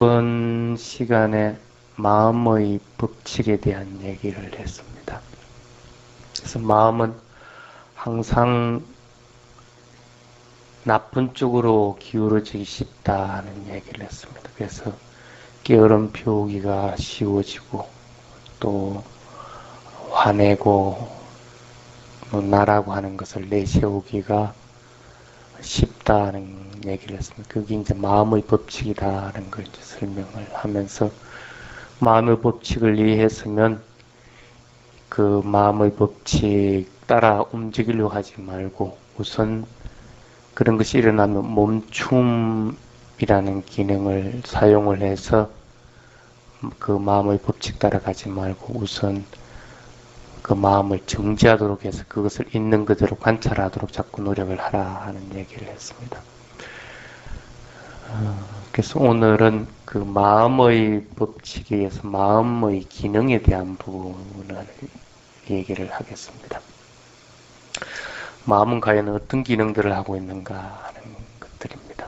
이번 시간에 마음의 법칙에 대한 얘기를 했습니다. 그래서 마음은 항상 나쁜 쪽으로 기울어지기 쉽다는 얘기를 했습니다. 그래서 게으름 피우기가 쉬워지고 또 화내고 나라고 하는 것을 내세우기가 쉽다는 얘기를 했습니다. 그게 이제 마음의 법칙이다라는 걸 이제 설명을 하면서 마음의 법칙을 이해했으면 그 마음의 법칙 따라 움직이려고 하지 말고 우선 그런 것이 일어나면 멈춤이라는 기능을 사용을 해서 그 마음의 법칙 따라가지 말고 우선 그 마음을 정지하도록 해서 그것을 있는 그대로 관찰하도록 자꾸 노력을 하라 하는 얘기를 했습니다. 그래서 오늘은 그 마음의 법칙에 의해서 마음의 기능에 대한 부분을 얘기를 하겠습니다. 마음은 과연 어떤 기능들을 하고 있는가 하는 것들입니다.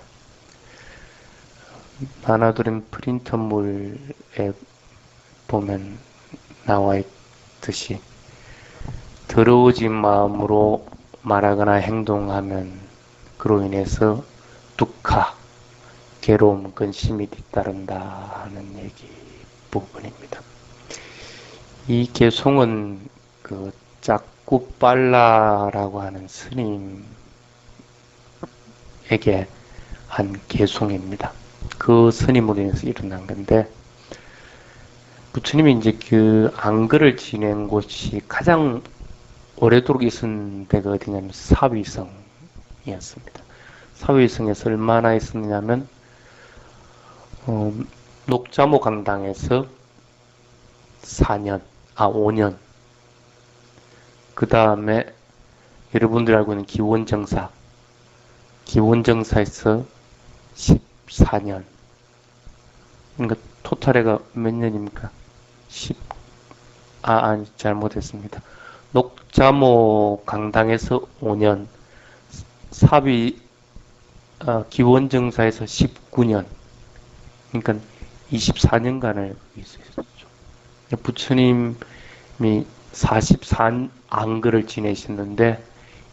만화도림 프린터물에 보면 나와 있듯이 더러워진 마음으로 말하거나 행동하면 그로 인해서 두카, 괴로움, 근심이 뒤따른다 하는 얘기 부분입니다. 이 개송은 그 짝꾸빨라라고 하는 스님에게 한 개송입니다. 그 스님으로 인해서 일어난 건데 부처님이 이제 그 안글을 지낸 곳이 가장 오래도록 있은 데가 어디냐면 사위성이었습니다. 사위성에서 얼마나 있었냐면 녹자모 강당에서 5년. 그 다음에 여러분들이 알고 있는 기원정사에서 14년. 그러니까 토탈해가 몇 년입니까? 아니 잘못했습니다. 녹자모 강당에서 5년, 기원정사에서 19년. 그러니까 24년간을 있었죠. 부처님이 44 안글을 지내셨는데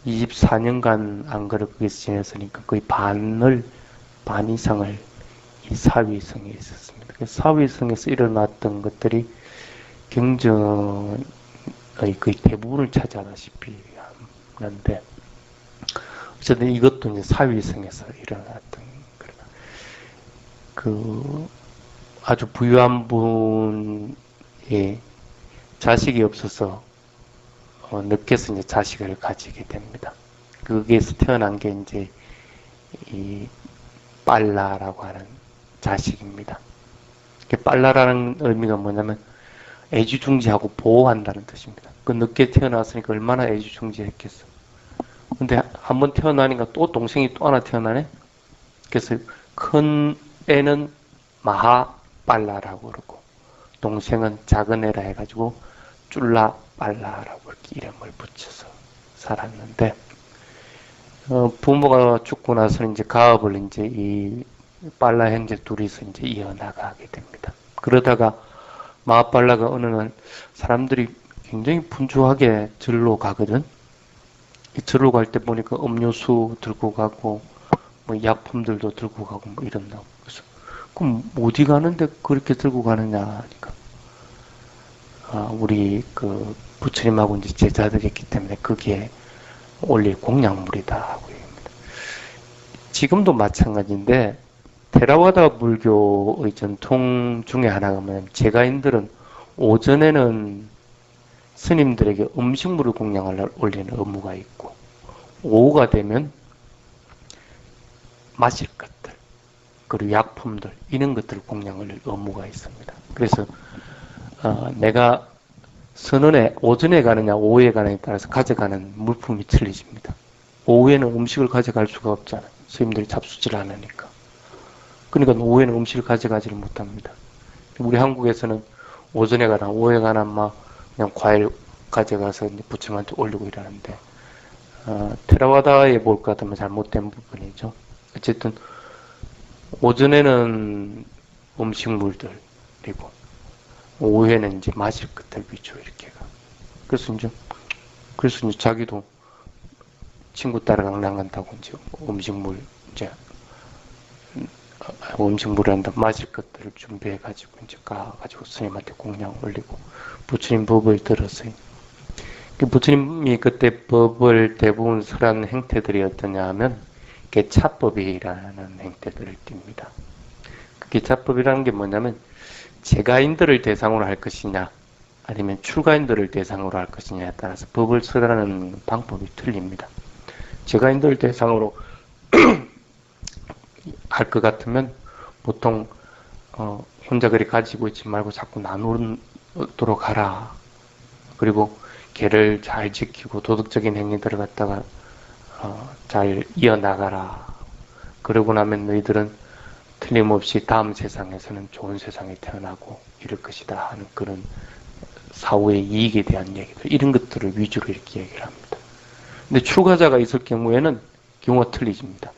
24년간 안글을 거기서 지냈으니까 거의 반 이상을 이 사위성에 있었습니다. 사위성에서 일어났던 것들이 경전의 거의 대부분을 차지하다시피 하는데 어쨌든 이것도 이제 사위성에서 일어났던 그 아주 부유한 분이 자식이 없어서 늦게서 이제 자식을 가지게 됩니다. 거기에서 태어난 게 이제 이 빨라라고 하는 자식입니다. 빨라라는 의미가 뭐냐면 애지중지하고 보호한다는 뜻입니다. 그 늦게 태어났으니까 얼마나 애지중지했겠어. 근데 한번 태어나니까 또 동생이 또 하나 태어나네. 그래서 큰 애는 마하빨라라고 그러고 동생은 작은 애라 해가지고 쫄라빨라라고 이렇게 이름을 붙여서 살았는데 부모가 죽고 나서는 이제 가업을 이제 이 빨라 형제 둘이서 이제 이어나가게 됩니다. 그러다가 마하빨라가 어느 날 사람들이 굉장히 분주하게 절로 가거든. 이 절로 갈 때 보니까 음료수 들고 가고 뭐 약품들도 들고 가고 뭐 이런다고. 그래서 그럼 어디 가는데 그렇게 들고 가느냐 하니까 우리 그 부처님하고 이제 제자들이기 때문에 그게 올릴 공약물이다 하고 얘기합니다. 지금도 마찬가지인데 테라와다 불교의 전통 중에 하나가 뭐냐면 제가인들은 오전에는 스님들에게 음식물을 공양을 올리는 의무가 있고 오후가 되면 마실 것들 그리고 약품들 이런 것들을 공양을 의무가 있습니다. 그래서 내가 선언에 오전에 가느냐 오후에 가느냐에 따라서 가져가는 물품이 틀리집니다. 오후에는 음식을 가져갈 수가 없잖아요. 스님들이 잡수질 않으니까. 그러니까 오후에는 음식을 가져가지를 못합니다. 우리 한국에서는 오전에 가나 오후에 가나 막 그냥 과일 가져가서 이제 부처님한테 올리고 이러는데 테라와다에 볼 것 같으면 잘못된 부분이죠. 어쨌든 오전에는 음식물들이고, 오후에는 이제 마실 것들 위주로 이렇게 가. 그래서 이제 자기도 친구 따라 강남 간다고 이제 음식물, 이제, 음식물한다 마실 것들을 준비해가지고 이제 가가지고 스님한테 공양 올리고 부처님 법을 들었어요. 부처님이 그때 법을 대부분 설한 행태들이 어떠냐 하면 개차법이라는 행태들을 띱니다. 그 개차법이라는 게 뭐냐면 재가인들을 대상으로 할 것이냐 아니면 출가인들을 대상으로 할 것이냐에 따라서 법을 설하는 방법이 틀립니다. 재가인들을 대상으로 할 것 같으면 보통 혼자 그리 가지고 있지 말고 자꾸 나누도록 하라. 그리고 개를 잘 지키고 도덕적인 행위들을 갖다가 잘 이어나가라. 그러고 나면 너희들은 틀림없이 다음 세상에서는 좋은 세상에 태어나고 이럴 것이다 하는 그런 사후의 이익에 대한 얘기들, 이런 것들을 위주로 이렇게 얘기를 합니다. 근데 출가자가 있을 경우에는 경우가 틀리집니다.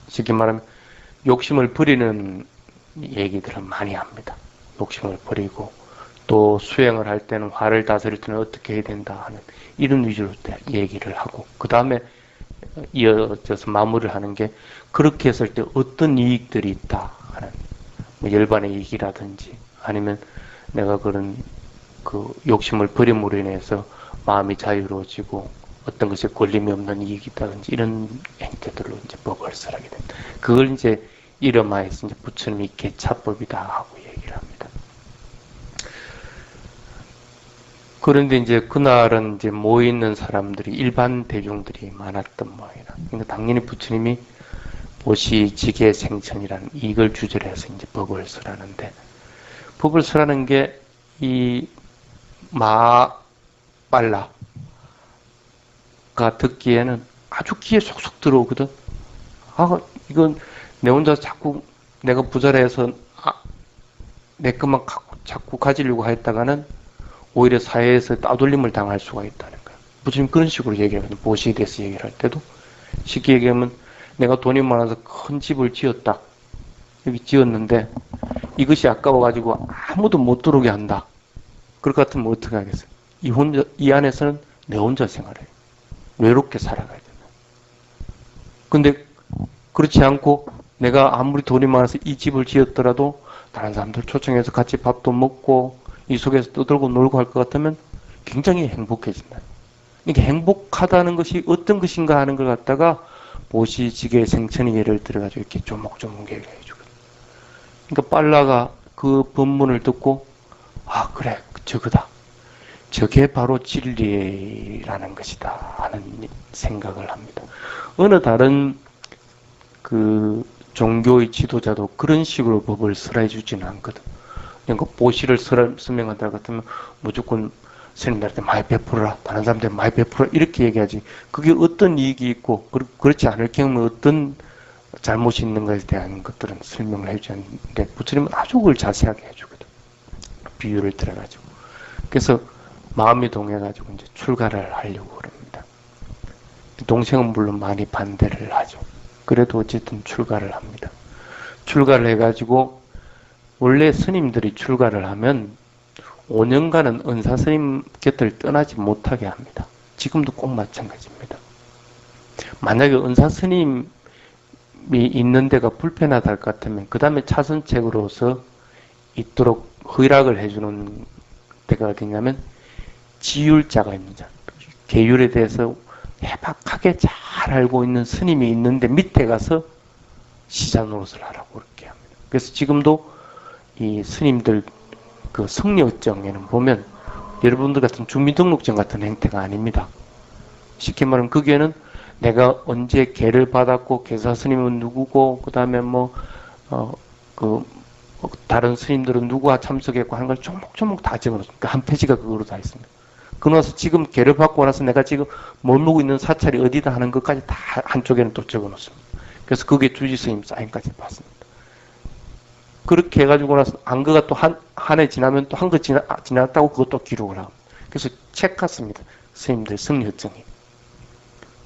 쉽게 말하면 욕심을 버리는 얘기들을 많이 합니다. 욕심을 버리고 또 수행을 할 때는 화를 다스릴 때는 어떻게 해야 된다 하는 이런 위주로 얘기를 하고, 그 다음에 이어져서 마무리를 하는 게 그렇게 했을 때 어떤 이익들이 있다 하는, 뭐 열반의 이익이라든지 아니면 내가 그런 그 욕심을 버림으로 인해서 마음이 자유로워지고 어떤 것에 걸림이 없는 이익이 있다든지 이런 행태들로 이제 법을 설하게 됩니다. 그걸 이제 이름하여서 이제 부처님이 개차법이다 하고 얘기를 합니다. 그런데 이제 그날은 이제 모여있는 사람들이 일반 대중들이 많았던 모양이라. 그러니까 당연히 부처님이 보시지계 생천이라는 이걸 주제로 해서 이제 법을 설하는데, 법을 설하는 게 이 마빨라가 듣기에는 아주 귀에 속속 들어오거든. 아, 이건 내 혼자 자꾸 내가 부자라해서 내 것만 자꾸 가지려고 했다가는 오히려 사회에서 따돌림을 당할 수가 있다는 거야. 부처님 그런 식으로 얘기하거든. 보시에 대해서 얘기를 할 때도 쉽게 얘기하면 내가 돈이 많아서 큰 집을 지었다. 여기 지었는데 이것이 아까워가지고 아무도 못 들어오게 한다. 그럴 것 같으면 어떻게 하겠어요? 이 안에서는 내 혼자 생활해. 외롭게 살아가야 된다. 근데 그렇지 않고 내가 아무리 돈이 많아서 이 집을 지었더라도 다른 사람들 초청해서 같이 밥도 먹고 이 속에서 떠들고 놀고 할 것 같으면 굉장히 행복해진다. 이게 행복하다는 것이 어떤 것인가 하는 걸 갖다가 보시지계 생천이 예를 들어가지고 이렇게 조목조목 얘기해 주거든. 그러니까 빨라가 그 법문을 듣고 아 그래 저거다. 저게 바로 진리라는 것이다 하는 생각을 합니다. 어느 다른 그 종교의 지도자도 그런 식으로 법을 설해 주지는 않거든. 그러니까 보시를 설명한다 같으면 무조건 스님들한테 많이 베풀어라, 다른 사람들한테 많이 베풀어라 이렇게 얘기하지. 그게 어떤 이익이 있고 그렇지 않을 경우에 어떤 잘못이 있는 것에 대한 것들은 설명을 해주지 않는데 부처님은 아주 그걸 자세하게 해주거든. 비유를 들어가지고. 그래서 마음이 동해가지고 이제 출가를 하려고 그럽니다. 동생은 물론 많이 반대를 하죠. 그래도 어쨌든 출가를 합니다. 출가를 해가지고 원래 스님들이 출가를 하면 5년간은 은사 스님 곁을 떠나지 못하게 합니다. 지금도 꼭 마찬가지입니다. 만약에 은사 스님이 있는 데가 불편하다 할 것 같으면 그 다음에 차선책으로서 있도록 허락을 해주는 데가 어디냐면 지율자가 있는자, 계율에 대해서 해박하게 잘 알고 있는 스님이 있는데 밑에 가서 시자 노릇을 하라고 그렇게 합니다. 그래서 지금도 이 스님들 그 성녀증에는 보면 여러분들 같은 주민등록증 같은 행태가 아닙니다. 쉽게 말하면 거기에는 내가 언제 계를 받았고 계사 스님은 누구고 그 다음에 다른 스님들은 누구가 참석했고 하는 걸 조목조목 다 적어놓습니다. 한 페이지가 그거로 다 있습니다. 그러나서 지금 계를 받고 나서 내가 지금 머무르고 있는 사찰이 어디다 하는 것까지 다 한쪽에는 또 적어놓습니다. 그래서 그게 주지 스님 사인까지 받습니다. 그렇게 해가지고 나서 안거가 또 한 해 지나면 또 한 거 지났다고 그것도 기록을 하고. 그래서 책 같습니다. 스님들 성녀증이.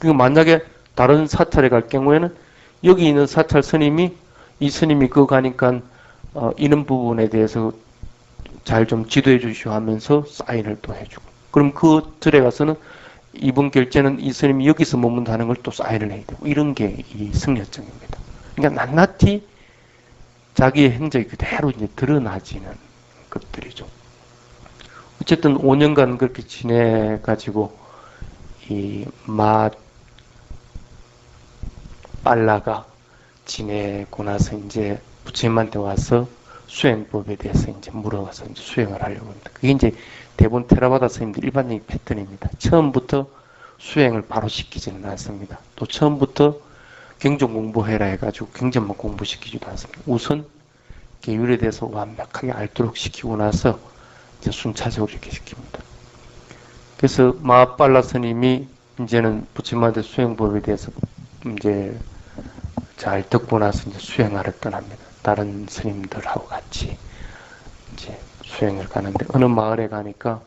그리고 만약에 다른 사찰에 갈 경우에는 여기 있는 사찰 스님이 이 스님이 그거 가니까 이런 부분에 대해서 잘 좀 지도해 주시오 하면서 사인을 또 해주고. 그럼 그 절에 가서는 이번 결제는 이 스님이 여기서 머문다는 걸 또 사인을 해야 되고. 이런 게 이 승려증입니다. 그러니까 낱낱이 자기의 행적이 그대로 이제 드러나지는 것들이죠. 어쨌든 5년간 그렇게 지내가지고 이 빨라가 지내고 나서 이제 부처님한테 와서 수행법에 대해서 이제 물어봐서 이제 수행을 하려고 합니다. 그게 이제 대부분 테라바다 스님들 일반적인 패턴입니다. 처음부터 수행을 바로 시키지는 않습니다. 또 처음부터 경전 공부해라 해가지고 경전만 공부시키지도 않습니다. 우선 계율에 대해서 완벽하게 알도록 시키고 나서 이제 순차적으로 이렇게 시킵니다. 그래서 마하빨라 스님이 이제는 부처님한테 수행법에 대해서 이제 잘 듣고 나서 이제 수행하러 떠납니다. 다른 스님들하고 같이 이제 수행을 가는데 어느 마을에 가니까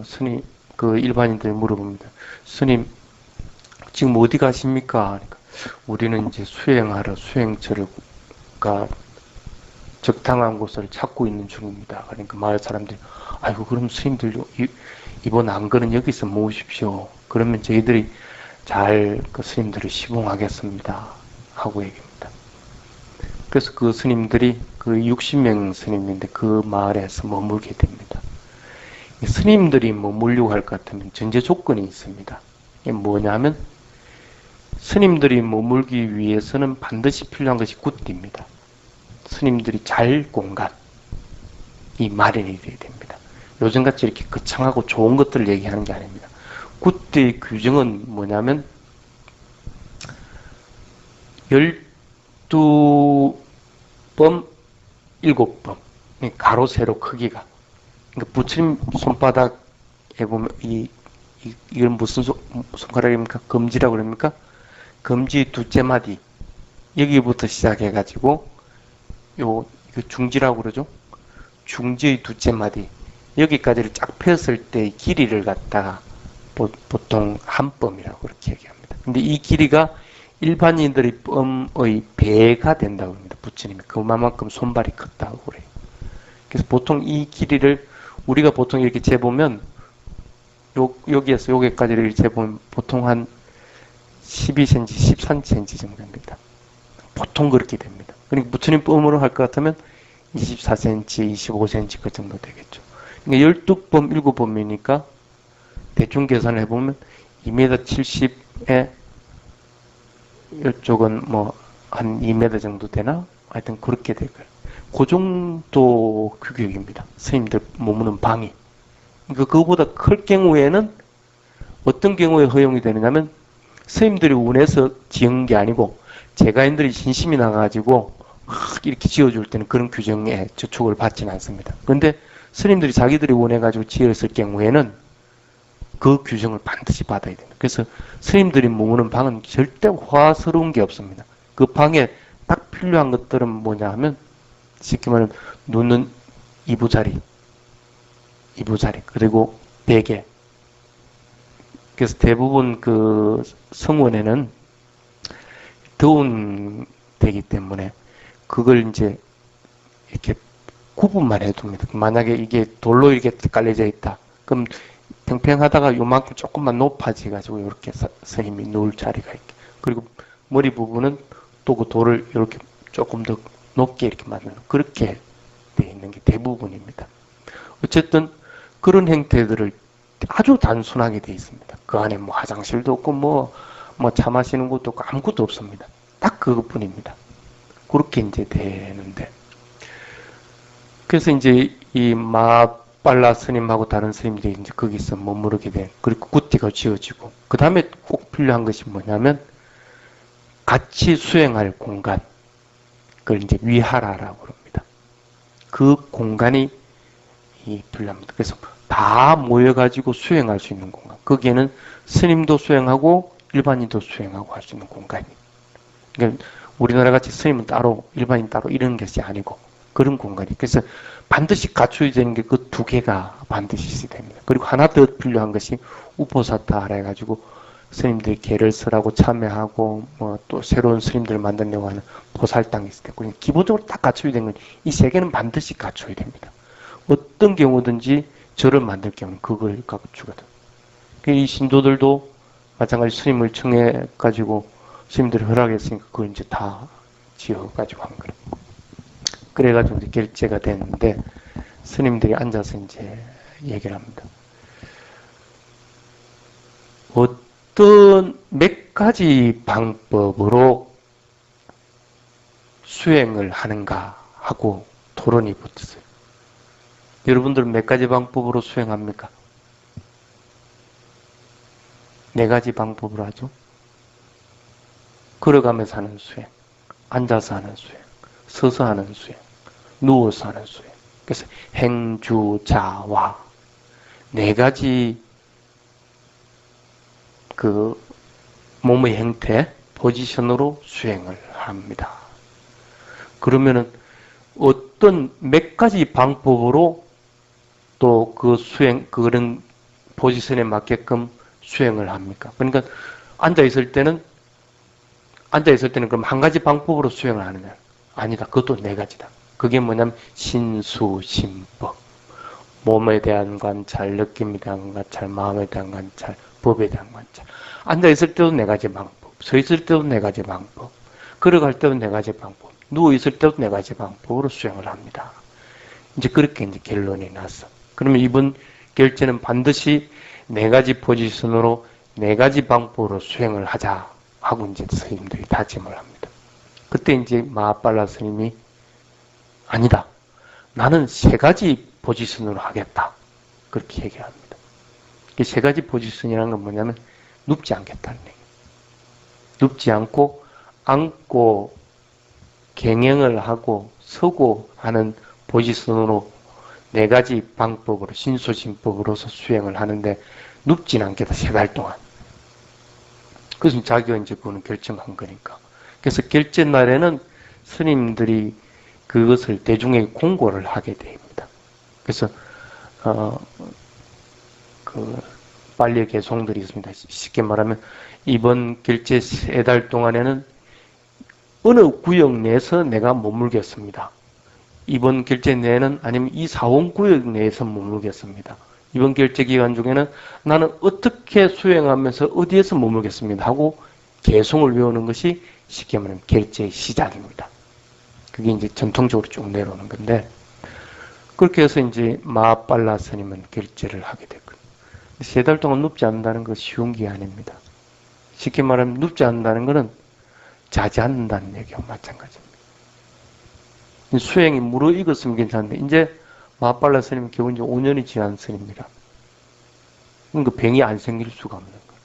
스님 그 일반인들이 물어봅니다. 스님 지금 어디 가십니까? 그러니까 우리는 이제 수행하러 수행처가 적당한 곳을 찾고 있는 중입니다. 그러니까 마을 사람들이 아이고 그럼 스님들 이번 안거는 여기서 모으십시오. 그러면 저희들이 잘 그 스님들을 시봉하겠습니다. 하고 얘기합니다. 그래서 그 스님들이 그 60명 스님인데 그 마을에서 머물게 됩니다. 스님들이 머물려고 할 것 같으면 전제 조건이 있습니다. 이게 뭐냐면 스님들이 머물기 위해서는 반드시 필요한 것이 굿띠입니다. 스님들이 잘 공간이 마련이 돼야 됩니다. 요즘같이 이렇게 거창하고 좋은 것들을 얘기하는 게 아닙니다. 굿띠의 규정은 뭐냐면 12범, 7범. 가로, 세로 크기가. 그러니까 부처님 손바닥에 보면 이건 무슨 손가락입니까? 검지라고 그럽니까? 검지 두째 마디. 여기부터 시작해가지고 이거 중지라고 그러죠? 중지의 두째 마디. 여기까지를 쫙 폈을 때 길이를 갖다가 보통 한 뼘이라고 그렇게 얘기합니다. 근데 이 길이가 일반인들의 뼘의 배가 된다고 합니다. 부처님이 그만큼 손발이 컸다고 그래요. 그래서 보통 이 길이를 우리가 보통 이렇게 재보면 여기에서 여기까지를 이렇게 재보면 보통 한 12cm, 13cm 정도입니다. 보통 그렇게 됩니다. 그러니까 부처님 뼘으로 할 것 같으면 24cm, 25cm 그 정도 되겠죠. 그러니까 12범, 7범이니까 대충 계산을 해보면 2m 70에 이쪽은 뭐 한 2m 정도 되나? 하여튼 그렇게 될 거예요. 그 정도 규격입니다. 스님들 머무는 방이. 그러니까 그거보다 클 경우에는 어떤 경우에 허용이 되느냐면 스님들이 원해서 지은 게 아니고 제가인들이 신심이 나가지고 이렇게 지어줄 때는 그런 규정에 저촉을 받지는 않습니다. 그런데 스님들이 자기들이 원해가지고 지었을 경우에는 그 규정을 반드시 받아야 됩니다. 그래서 스님들이 머무는 방은 절대 화스러운 게 없습니다. 그 방에 딱 필요한 것들은 뭐냐 하면 쉽게 말하면 눕는 이부자리 그리고 베개. 그래서 대부분 그 성원에는 더운 데기 때문에 그걸 이제 이렇게 구분만 해둡니다. 만약에 이게 돌로 이렇게 깔려져 있다. 그럼 평평하다가 요만큼 조금만 높아지가지고 이렇게 스님이 누울 자리가 있게. 그리고 머리 부분은 또 그 돌을 이렇게 조금 더 높게 이렇게 만드는 그렇게 되어 있는 게 대부분입니다. 어쨌든 그런 형태들을 아주 단순하게 되어 있습니다. 그 안에 뭐 화장실도 없고 뭐 차 마시는 것도 없고 아무것도 없습니다. 딱 그것뿐입니다. 그렇게 이제 되는데 그래서 이제 이 마빨라 스님하고 다른 스님들이 이제 거기서 머무르게 된 그리고 구티가 지어지고 그 다음에 꼭 필요한 것이 뭐냐면 같이 수행할 공간 그걸 이제 위하라라고 합니다. 그 공간이 필요합니다. 그래서 다 모여가지고 수행할 수 있는 공간. 거기에는 스님도 수행하고 일반인도 수행하고 할 수 있는 공간이. 그러니까 우리나라 같이 스님은 따로 일반인 따로 이런 것이 아니고 그런 공간이. 그래서 반드시 갖춰야 되는 게 그 두 개가 반드시 있어야 됩니다. 그리고 하나 더 필요한 것이 우포사타라 해가지고 스님들이 계를 쓰라고 참여하고 뭐 또 새로운 스님들을 만들려고 하는 보살당이 있을 때 기본적으로 딱 갖춰야 되는 건 이 세 개는 반드시 갖춰야 됩니다. 어떤 경우든지 절을 만들 경우는 그걸 갖추거든. 이 신도들도 마찬가지 스님을 청해 가지고 스님들이 허락했으니까 그걸 이제 다 지어 가지고 한 거예요. 그래가지고 이제 결제가 됐는데 스님들이 앉아서 이제 얘기를 합니다. 어떤 몇 가지 방법으로 수행을 하는가 하고 토론이 붙었어요. 여러분들은 몇 가지 방법으로 수행합니까? 네 가지 방법으로 하죠. 걸어가면서 하는 수행, 앉아서 하는 수행, 서서 하는 수행, 누워서 하는 수행. 그래서 행주자와 네 가지 그 몸의 형태, 포지션으로 수행을 합니다. 그러면은 어떤 몇 가지 방법으로 또 그 수행, 그런 포지션에 맞게끔 수행을 합니까? 그러니까 앉아있을 때는 그럼 한 가지 방법으로 수행을 하느냐? 아니다. 그것도 네 가지다. 그게 뭐냐면 신수심법. 몸에 대한 관찰, 느낌에 대한 관찰, 마음에 대한 관찰, 법에 대한 관찰. 앉아있을 때도 네 가지 방법, 서있을 때도 네 가지 방법, 걸어갈 때도 네 가지 방법, 누워있을 때도 네 가지 방법으로 수행을 합니다. 이제 그렇게 이제 결론이 났어. 그러면 이번 결제는 반드시 네 가지 포지션으로 네 가지 방법으로 수행을 하자 하고 이제 스님들이 다짐을 합니다. 그때 이제 마하빨라 스님이 아니다. 나는 세 가지 포지션으로 하겠다. 그렇게 얘기합니다. 이 세 가지 포지션이라는 건 뭐냐면 눕지 않겠다는 얘기예요. 눕지 않고 앉고 경영을 하고 서고 하는 포지션으로 네 가지 방법으로 신소심법으로서 수행을 하는데 눕지는 않겠다. 세 달 동안. 그래서 자기가 이제 그거는 결정한 거니까. 그래서 결제 날에는 스님들이 그것을 대중에게 공고를 하게 됩니다. 그래서 빨리 개송들이 있습니다. 쉽게 말하면 이번 결제 세 달 동안에는 어느 구역 내에서 내가 머물겠습니다. 이번 결제 내에는 아니면 이 사원구역 내에서 머물겠습니다. 이번 결제 기간 중에는 나는 어떻게 수행하면서 어디에서 머물겠습니다 하고 개송을 외우는 것이 쉽게 말하면 결제의 시작입니다. 그게 이제 전통적으로 쭉 내려오는 건데 그렇게 해서 이제 마하빨라 스님은 결제를 하게 됐거든요. 세 달 동안 눕지 않는다는 건 쉬운 게 아닙니다. 쉽게 말하면 눕지 않는다는 것은 자지 않는다는 얘기와 마찬가지입니다. 수행이 무르익었으면 괜찮은데 이제 마하빨라 스님은 겨우 이제 5년이 지난 스님입니다. 그러니까 병이 안 생길 수가 없는 거예요.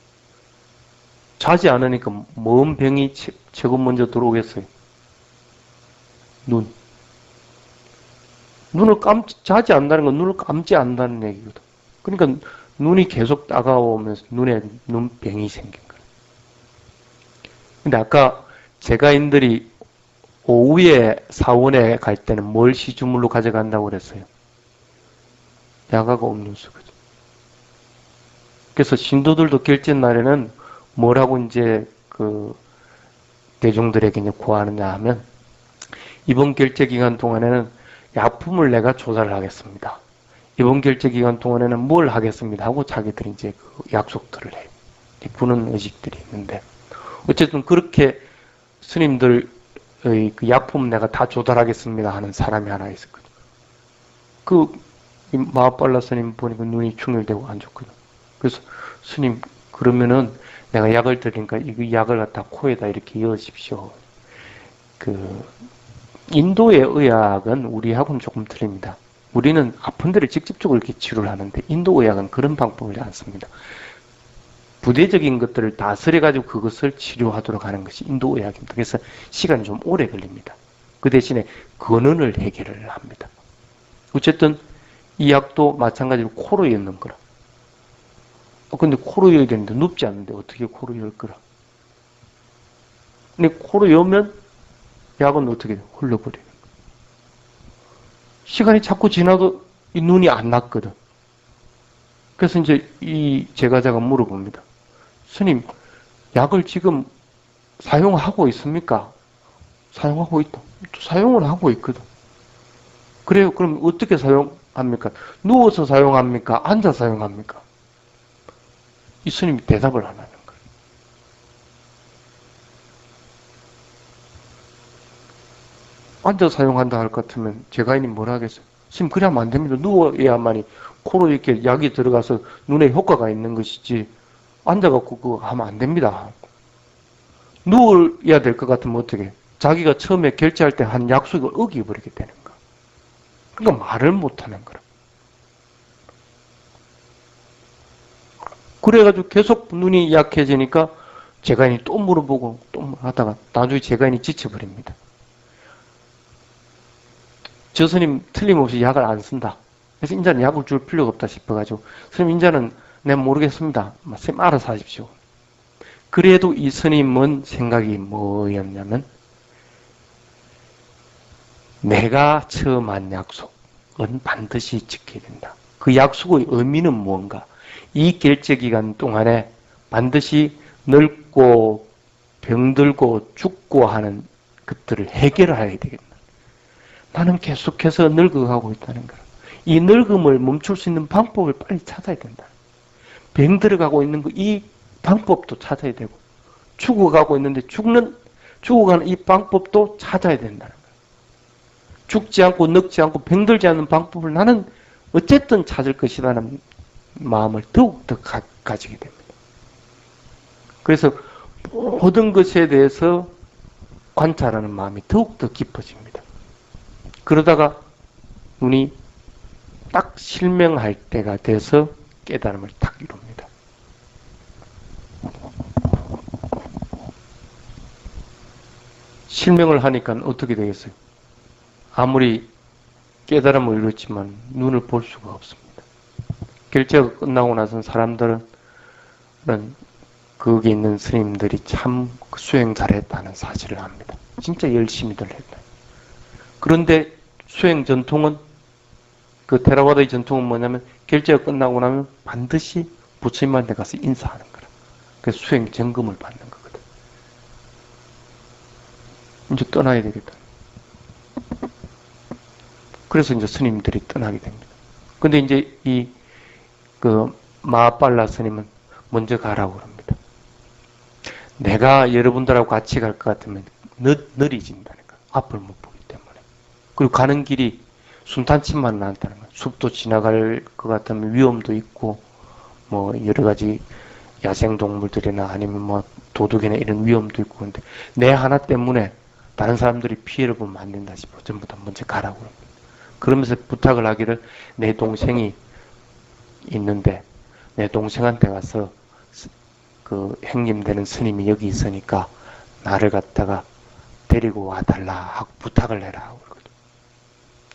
자지 않으니까 뭔 병이 최고 먼저 들어오겠어요? 눈을 자지 않는다는 건 눈을 감지 않는다는 얘기거든. 그러니까 눈이 계속 따가워오면서 눈에 눈병이 생긴 거예요. 근데 아까 제가인들이 오후에 사원에 갈 때는 뭘 시주물로 가져간다고 그랬어요? 약하고 음료수거든. 그래서 신도들도 결제 날에는 뭐라고 이제 그 대중들에게 이제 구하느냐 하면 이번 결제 기간 동안에는 약품을 내가 조사를 하겠습니다. 이번 결제 기간 동안에는 뭘 하겠습니다 하고 자기들이 이제 그 약속들을 해요. 부는 의식들이 있는데 어쨌든 그렇게 스님들의 그 약품 내가 다 조달하겠습니다 하는 사람이 하나 있었거든요. 그 마하빨라 스님 보니까 눈이 충혈되고 안 좋거든요. 그래서 스님 그러면은 내가 약을 드리니까 이 약을 갖다 코에다 이렇게 넣으십시오. 그 인도의 의학은 우리하고는 조금 틀립니다. 우리는 아픈 데를 직접적으로 이렇게 치료를 하는데 인도 의학은 그런 방법을 안 씁니다. 부대적인 것들을 다스려가지고 그것을 치료하도록 하는 것이 인도 의학입니다. 그래서 시간이 좀 오래 걸립니다. 그 대신에 근원을 해결을 합니다. 어쨌든 이 약도 마찬가지로 코로 엮는 거라. 근데 코로 여야 되는데 눕지 않는데 어떻게 코로 열 거라. 근데 코로 여면 약은 어떻게 돼? 흘러버리는 거야. 시간이 자꾸 지나도 이 눈이 안 났거든. 그래서 이제 이 제가자가 물어봅니다. 스님, 약을 지금 사용하고 있습니까? 사용하고 있다. 사용을 하고 있거든. 그래요. 그럼 어떻게 사용합니까? 누워서 사용합니까? 앉아 사용합니까? 이 스님이 대답을 안 하는 거예요. 앉아 사용한다 할 것 같으면 제가인이 뭐라 하겠어요? 스님, 그러면 안 됩니다. 누워야만이 코로 이렇게 약이 들어가서 눈에 효과가 있는 것이지 앉아갖고 그거 하면 안 됩니다. 누워야 될 것 같으면 어떻게? 자기가 처음에 결제할 때 한 약속을 어겨버리게 되는 거야. 그러니까 말을 못하는 거라. 그래가지고 계속 눈이 약해지니까 제가인이 또 물어보고 또 하다가 나중에 제가인이 지쳐버립니다. 저 스님 틀림없이 약을 안 쓴다. 그래서 인자는 약을 줄 필요가 없다 싶어가지고 스님 인자는 내가 모르겠습니다. 스님 알아서 하십시오. 그래도 이 스님은 생각이 뭐였냐면 내가 처음 한 약속은 반드시 지켜야 된다. 그 약속의 의미는 무언가? 이 결제 기간 동안에 반드시 늙고 병들고 죽고 하는 것들을 해결해야 되겠다. 나는 계속해서 늙어가고 있다는 거야. 이 늙음을 멈출 수 있는 방법을 빨리 찾아야 된다. 병 들어가고 있는 거, 이 방법도 찾아야 되고, 죽어가고 있는데 죽어가는 이 방법도 찾아야 된다는 거야. 죽지 않고 늙지 않고 병들지 않는 방법을 나는 어쨌든 찾을 것이라는 마음을 더욱더 가지게 됩니다. 그래서 모든 것에 대해서 관찰하는 마음이 더욱더 깊어집니다. 그러다가 눈이 딱 실명할 때가 돼서 깨달음을 딱 이룹니다. 실명을 하니까 어떻게 되겠어요? 아무리 깨달음을 이뤘지만 눈을 볼 수가 없습니다. 결제가 끝나고 나선 사람들은 거기 있는 스님들이 참 수행 잘했다는 사실을 압니다. 진짜 열심히들 했다. 그런데 수행 전통은 그 테라와다의 전통은 뭐냐면 결제가 끝나고 나면 반드시 부처님한테 가서 인사하는 거라. 그래서 수행 점검을 받는 거거든. 이제 떠나야 되겠다. 그래서 이제 스님들이 떠나게 됩니다. 근데 이제 그 마하빨라 스님은 먼저 가라고 그럽니다. 내가 여러분들하고 같이 갈 것 같으면 느리진다는 거야. 앞을 못 보기 때문에. 그리고 가는 길이 순탄치만 않다는 거야. 숲도 지나갈 것 같으면 위험도 있고 뭐 여러 가지 야생동물들이나 아니면 뭐 도둑이나 이런 위험도 있고 근데 내 하나 때문에 다른 사람들이 피해를 보면 안 된다 싶어 전부 다 먼저 가라고 그럽니다. 그러면서 부탁을 하기를 내 동생이 있는데 내 동생한테 가서 그 행님 되는 스님이 여기 있으니까 나를 갖다가 데리고 와달라 하고 부탁을 해라 하고 그러거든.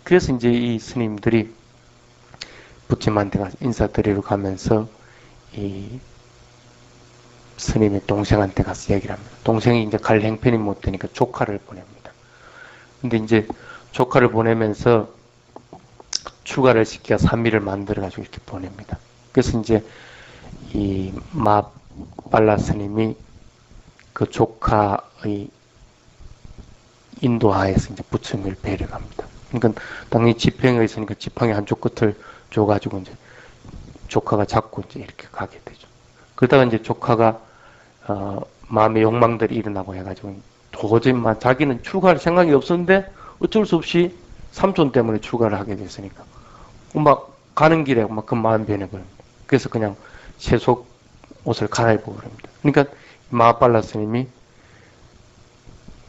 그래서 이제 이 스님들이 부처님한테 가서 인사드리러 가면서 이 스님의 동생한테 가서 얘기를 합니다. 동생이 이제 갈 행편이 못 되니까 조카를 보냅니다. 근데 이제 조카를 보내면서 추가를 시켜 3일을 만들어가지고 이렇게 보냅니다. 그래서 이제 이 마빨라 스님이 그 조카의 인도하에서 이제 부처님을 뵈러 갑니다. 그러니까 당연히 지팡이가 있으니까 지팡이 한쪽 끝을 줘가지고 이제 조카가 잡고 이제 이렇게 가게 되죠. 그러다가 이제 조카가 마음의 욕망들이 일어나고 해가지고 도저히 자기는 출가할 생각이 없었는데 어쩔 수 없이 삼촌 때문에 출가를 하게 됐으니까 막 가는 길에 막 그 마음 변해버립니다. 그래서 그냥 세속 옷을 갈아입고 그럽니다. 그러니까 마하빨라 스님이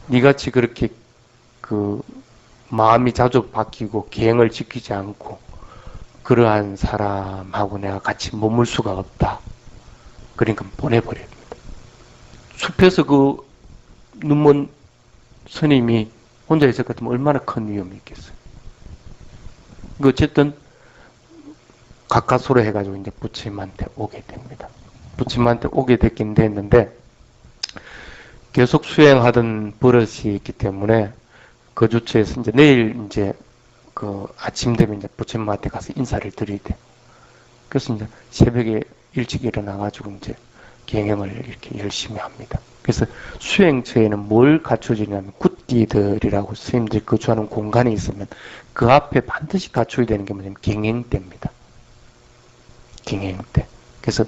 니같이 그렇게 그 마음이 자주 바뀌고 계행을 지키지 않고 그러한 사람하고 내가 같이 머물 수가 없다. 그러니까 보내버립니다. 숲에서 그 눈먼 스님이 혼자 있을 것 같으면 얼마나 큰 위험이 있겠어요. 어쨌든 가까스로 해가지고 이제 부처님한테 오게 됩니다. 부처님한테 오게 됐긴 됐는데 계속 수행하던 버릇이 있기 때문에 그 주처에서 이제 내일 이제 그 아침 되면 이제 부처님한테 가서 인사를 드려야 돼. 그래서 이제 새벽에 일찍 일어나가지고 이제 경영을 이렇게 열심히 합니다. 그래서 수행처에는 뭘 갖춰주냐면 굿띠들이라고 스님들이 거주하는 공간이 있으면 그 앞에 반드시 갖춰야 되는 게 뭐냐면 경행대입니다. 경행대. 그래서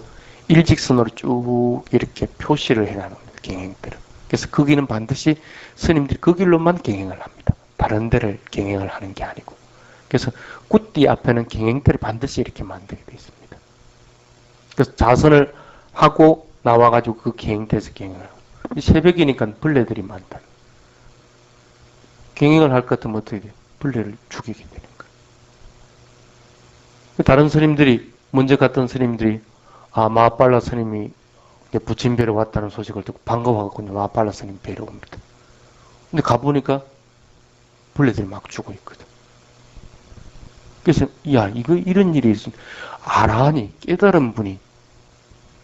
일직선으로 쭉 이렇게 표시를 해놔놓는 경행대를. 그래서 거기는 반드시 스님들이 그 길로만 경행을 합니다. 다른 데를 경행을 하는 게 아니고. 그래서 굿띠 앞에는 경행대를 반드시 이렇게 만들게 되어 있습니다. 그래서 자선을 하고 나와가지고 그 경행대에서 경행을 하고. 새벽이니까 벌레들이 많다. 경행을 할 것 같으면 어떻게 돼? 벌레를 죽이게 되는 거예요. 다른 스님들이, 먼저 갔던 스님들이, 마하빨라 스님이 부친 뵈러 왔다는 소식을 듣고 반가워갖고 마하빨라 스님 뵈러 옵니다. 근데 가보니까 벌레들이 막 죽어 있거든. 그래서, 이런 일이 있으면, 아라하니, 깨달은 분이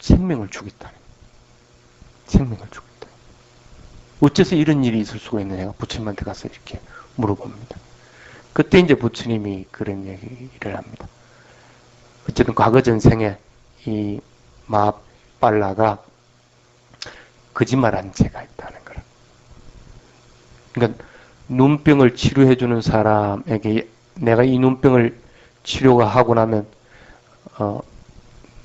생명을 죽였다는 거예요. 생명을 죽였다. 어째서 이런 일이 있을 수가 있느냐? 부처님한테 가서 이렇게 물어봅니다. 그때 이제 부처님이 그런 얘기를 합니다. 어쨌든 과거 전생에 이 마하빨라가 거짓말한 죄가 있다는 거라. 그러니까 눈병을 치료해주는 사람에게 내가 이 눈병을 치료가 하고 나면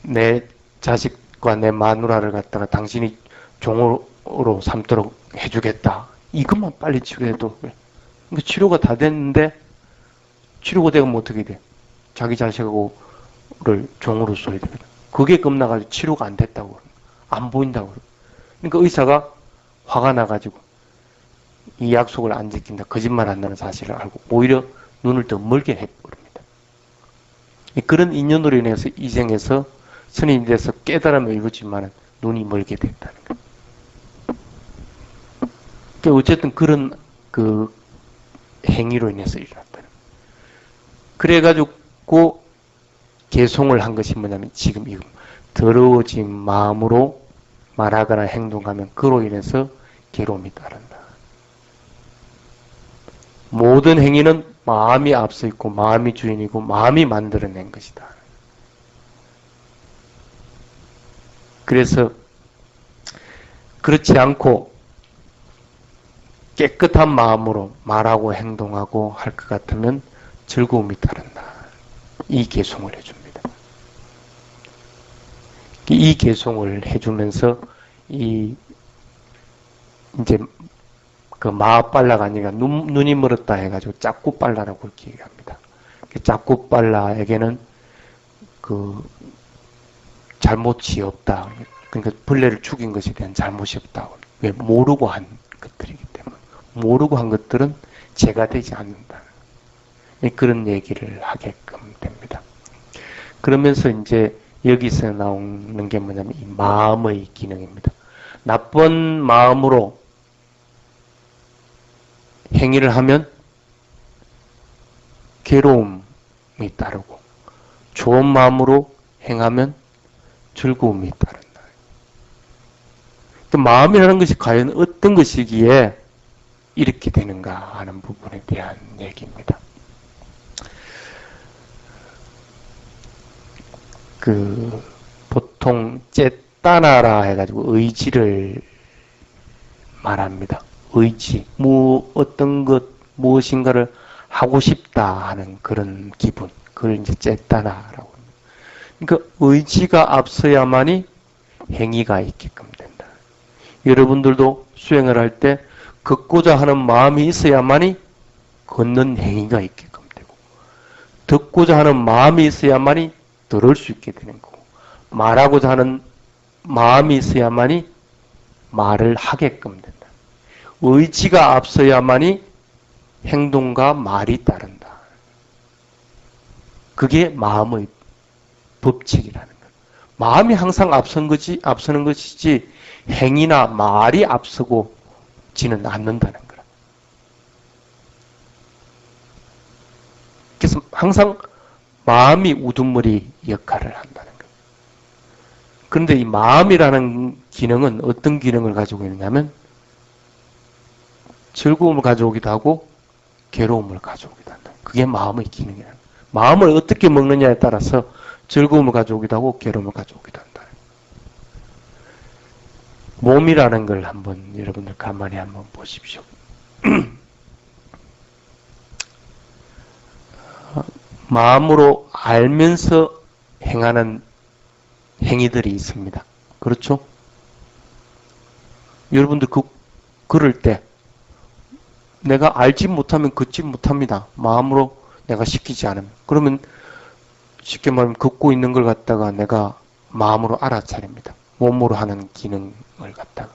내 자식과 내 마누라를 갖다가 당신이 종으로 삼도록 해주겠다. 이것만 빨리 치료해도. 그러니까 치료가 다 됐는데 치료가 되면 어떻게 돼? 자기 자식을 종으로 써야 되거든. 그게 겁나가지고 치료가 안 됐다고. 안 보인다고. 그러니까 의사가 화가 나가지고 이 약속을 안 지킨다. 거짓말 한다는 사실을 알고 오히려 눈을 더 멀게 해버립니다. 그런 인연으로 인해서 이 생에서 스님이 돼서 깨달음을 이루지만 눈이 멀게 됐다는 거예요. 어쨌든 그런 그 행위로 인해서 일어났다는. 그래가지고 개송을 한 것이 뭐냐면 지금 이 더러워진 마음으로 말하거나 행동하면 그로 인해서 괴로움이 따른다. 모든 행위는 마음이 앞서 있고 마음이 주인이고 마음이 만들어낸 것이다. 그래서 그렇지 않고 깨끗한 마음으로 말하고 행동하고 할 것 같으면 즐거움이 따른다. 이 개송을 해줍니다. 이 개송을 해주면서 이제 그 마하빨라가 아니라 눈이 멀었다 해가지고 짝구빨라라고 그렇게 얘기합니다. 짝구빨라에게는 그 잘못이 없다. 그러니까 벌레를 죽인 것에 대한 잘못이 없다고. 왜? 모르고 한 것들이기 때문에. 모르고 한 것들은 죄가 되지 않는다. 그런 얘기를 하게끔 됩니다. 그러면서 이제 여기서 나오는 게 뭐냐면 이 마음의 기능입니다. 나쁜 마음으로 행위를 하면 괴로움이 따르고 좋은 마음으로 행하면 즐거움이 따른다. 마음이라는 것이 과연 어떤 것이기에 이렇게 되는가 하는 부분에 대한 얘기입니다. 보통 쨌다나라 해가지고 의지를 말합니다. 의지, 어떤 것, 무엇인가를 하고 싶다 하는 그런 기분. 그걸 이제 쨌다나라고 합니다. 그러니까 의지가 앞서야만이 행위가 있게끔 된다. 여러분들도 수행을 할 때 걷고자 하는 마음이 있어야만이 걷는 행위가 있게끔 되고, 듣고자 하는 마음이 있어야만이 들을 수 있게 되는 거고, 말하고자 하는 마음이 있어야만이 말을 하게끔 된다. 의지가 앞서야만이 행동과 말이 따른다. 그게 마음의 법칙이라는 거예요. 마음이 항상 앞서는 것이지 행위나 말이 앞서고지는 않는다는 거예요. 그래서 항상 마음이 우두머리 역할을 한다는 거예요. 그런데 이 마음이라는 기능은 어떤 기능을 가지고 있느냐면 즐거움을 가져오기도 하고 괴로움을 가져오기도 한다. 그게 마음의 기능이라는 거예요. 마음을 어떻게 먹느냐에 따라서 즐거움을 가져오기도 하고 괴로움을 가져오기도 한다. 몸이라는 걸 한번 여러분들 가만히 한번 보십시오. 마음으로 알면서 행하는 행위들이 있습니다. 그렇죠? 여러분들 그럴 때 내가 알지 못하면 걷지 못합니다. 마음으로 내가 시키지 않으면. 그러면 쉽게 말하면 걷고 있는 걸 갖다가 내가 마음으로 알아차립니다. 몸으로 하는 기능을 갖다가.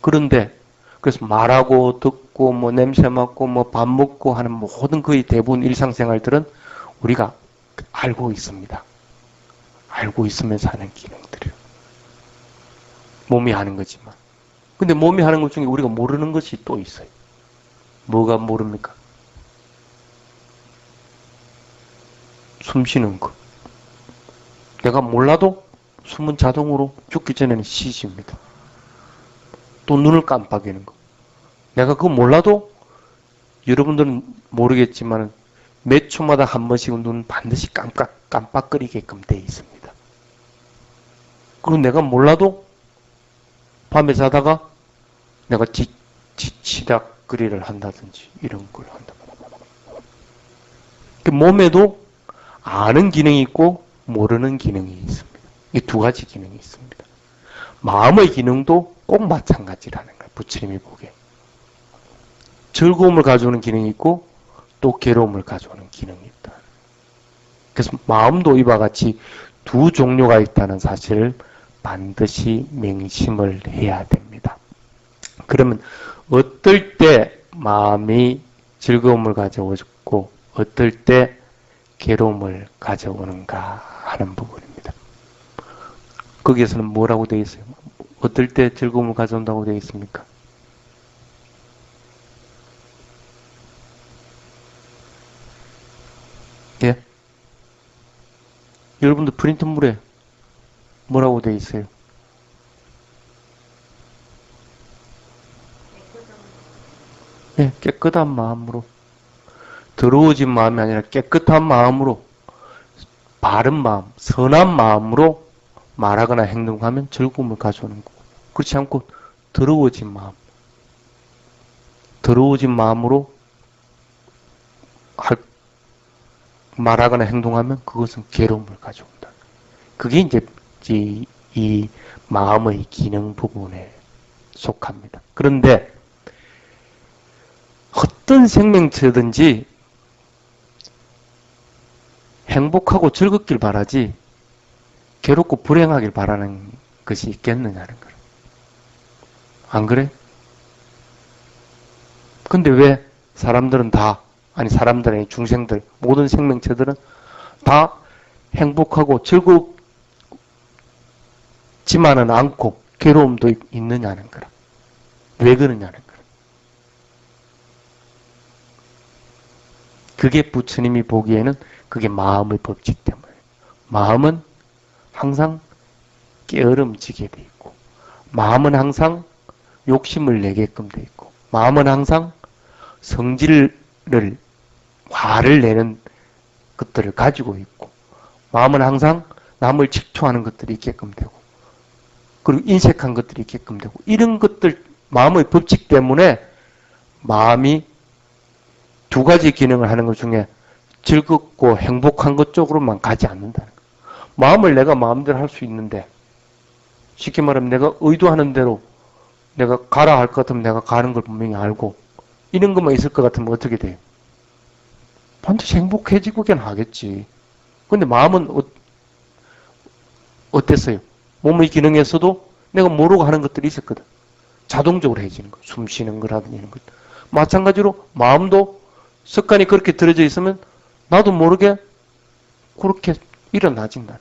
그런데 그래서 말하고 듣고 뭐 냄새 맡고 뭐 밥 먹고 하는 모든 거의 대부분 일상생활들은 우리가 알고 있습니다. 알고 있으면서 하는 기능들이에요. 몸이 하는 거지만. 근데 몸이 하는 것 중에 우리가 모르는 것이 또 있어요. 뭐가 모릅니까? 숨 쉬는 거. 내가 몰라도 숨은 자동으로 죽기 전에는 쉬십니다. 또 눈을 깜빡이는 거. 내가 그거 몰라도 여러분들은 모르겠지만 몇 초마다 한 번씩은 눈 반드시 깜빡거리게끔 돼 있습니다. 그리고 내가 몰라도 밤에 자다가 내가 지치닥거리를 한다든지 이런 걸 한다. 몸에도 아는 기능이 있고 모르는 기능이 있습니다. 이 두 가지 기능이 있습니다. 마음의 기능도 꼭 마찬가지라는 거예요. 부처님이 보기에. 즐거움을 가져오는 기능이 있고 또 괴로움을 가져오는 기능이 있다. 그래서 마음도 이와 같이 두 종류가 있다는 사실을 반드시 명심을 해야 됩니다. 그러면 어떨 때 마음이 즐거움을 가져오고 어떨 때 괴로움을 가져오는가 하는 부분입니다. 거기에서는 뭐라고 되어 있어요? 어떨 때 즐거움을 가져온다고 되어 있습니까? 예? 여러분들 프린트물에 뭐라고 되어 있어요? 예, 깨끗한 마음으로. 더러워진 마음이 아니라 깨끗한 마음으로, 바른 마음, 선한 마음으로 말하거나 행동하면 즐거움을 가져오는 거고, 그렇지 않고 더러워진 마음, 더러워진 마음으로 말하거나 행동하면 그것은 괴로움을 가져온다. 그게 이제 이 마음의 기능 부분에 속합니다. 그런데 어떤 생명체든지 행복하고 즐겁길 바라지 괴롭고 불행하길 바라는 것이 있겠느냐는 거예요. 안 그래? 근데 왜 사람들은 다, 아니 사람들의 중생들, 모든 생명체들은 다 행복하고 즐겁지만은 않고 괴로움도 있느냐는 거라. 왜 그러냐는 거라. 그게 부처님이 보기에는 그게 마음의 법칙 때문에. 마음은 항상 깨어름지게 돼 있고, 마음은 항상 욕심을 내게끔 돼 있고, 마음은 항상 성질을, 화를 내는 것들을 가지고 있고, 마음은 항상 남을 질투하는 것들이 있게끔 되고, 그리고 인색한 것들이 있게끔 되고, 이런 것들, 마음의 법칙 때문에 마음이 두 가지 기능을 하는 것 중에 즐겁고 행복한 것 쪽으로만 가지 않는다는 거예요. 마음을 내가 마음대로 할 수 있는데, 쉽게 말하면 내가 의도하는 대로 내가 가라 할 것 같으면 내가 가는 걸 분명히 알고, 이런 것만 있을 것 같으면 어떻게 돼요? 반드시 행복해지고긴 하겠지. 근데 마음은 어땠어요? 몸의 기능에서도 내가 모르고 하는 것들이 있었거든. 자동적으로 해지는 거. 숨 쉬는 거라든지 이런 것. 마찬가지로 마음도 습관이 그렇게 들어져 있으면 나도 모르게 그렇게 일어나진다는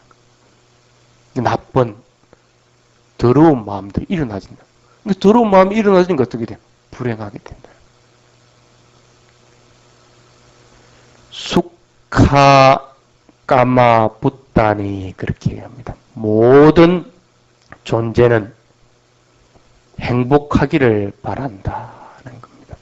거. 나쁜 더러운 마음들이 일어나진다. 근데 더러운 마음이 일어나지니까 어떻게 돼? 불행하게 된다. 숙하 까마 붓다니 그렇게 합니다. 모든 존재는 행복하기를 바란다는 겁니다.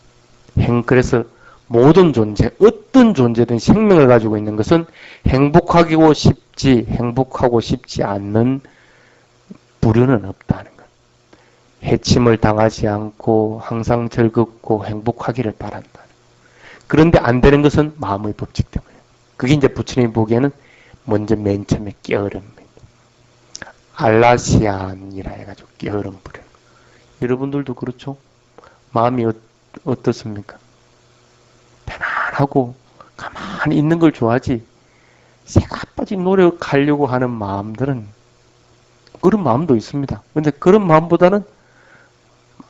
그래서 모든 존재, 어떤 존재든 생명을 가지고 있는 것은 행복하고 싶지 않는 부류는 없다는 것. 해침을 당하지 않고 항상 즐겁고 행복하기를 바란다. 그런데 안 되는 것은 마음의 법칙 때문에. 그게 이제 부처님이 보기에는 먼저 맨 처음에 깨어름입니다. 알라시안이라 해가지고 깨어름 부려. 여러분들도 그렇죠? 마음이 어떻습니까? 편안하고 가만히 있는 걸 좋아하지. 새가 빠진 노력하려고 하는 마음들은 그런 마음도 있습니다. 근데 그런 마음보다는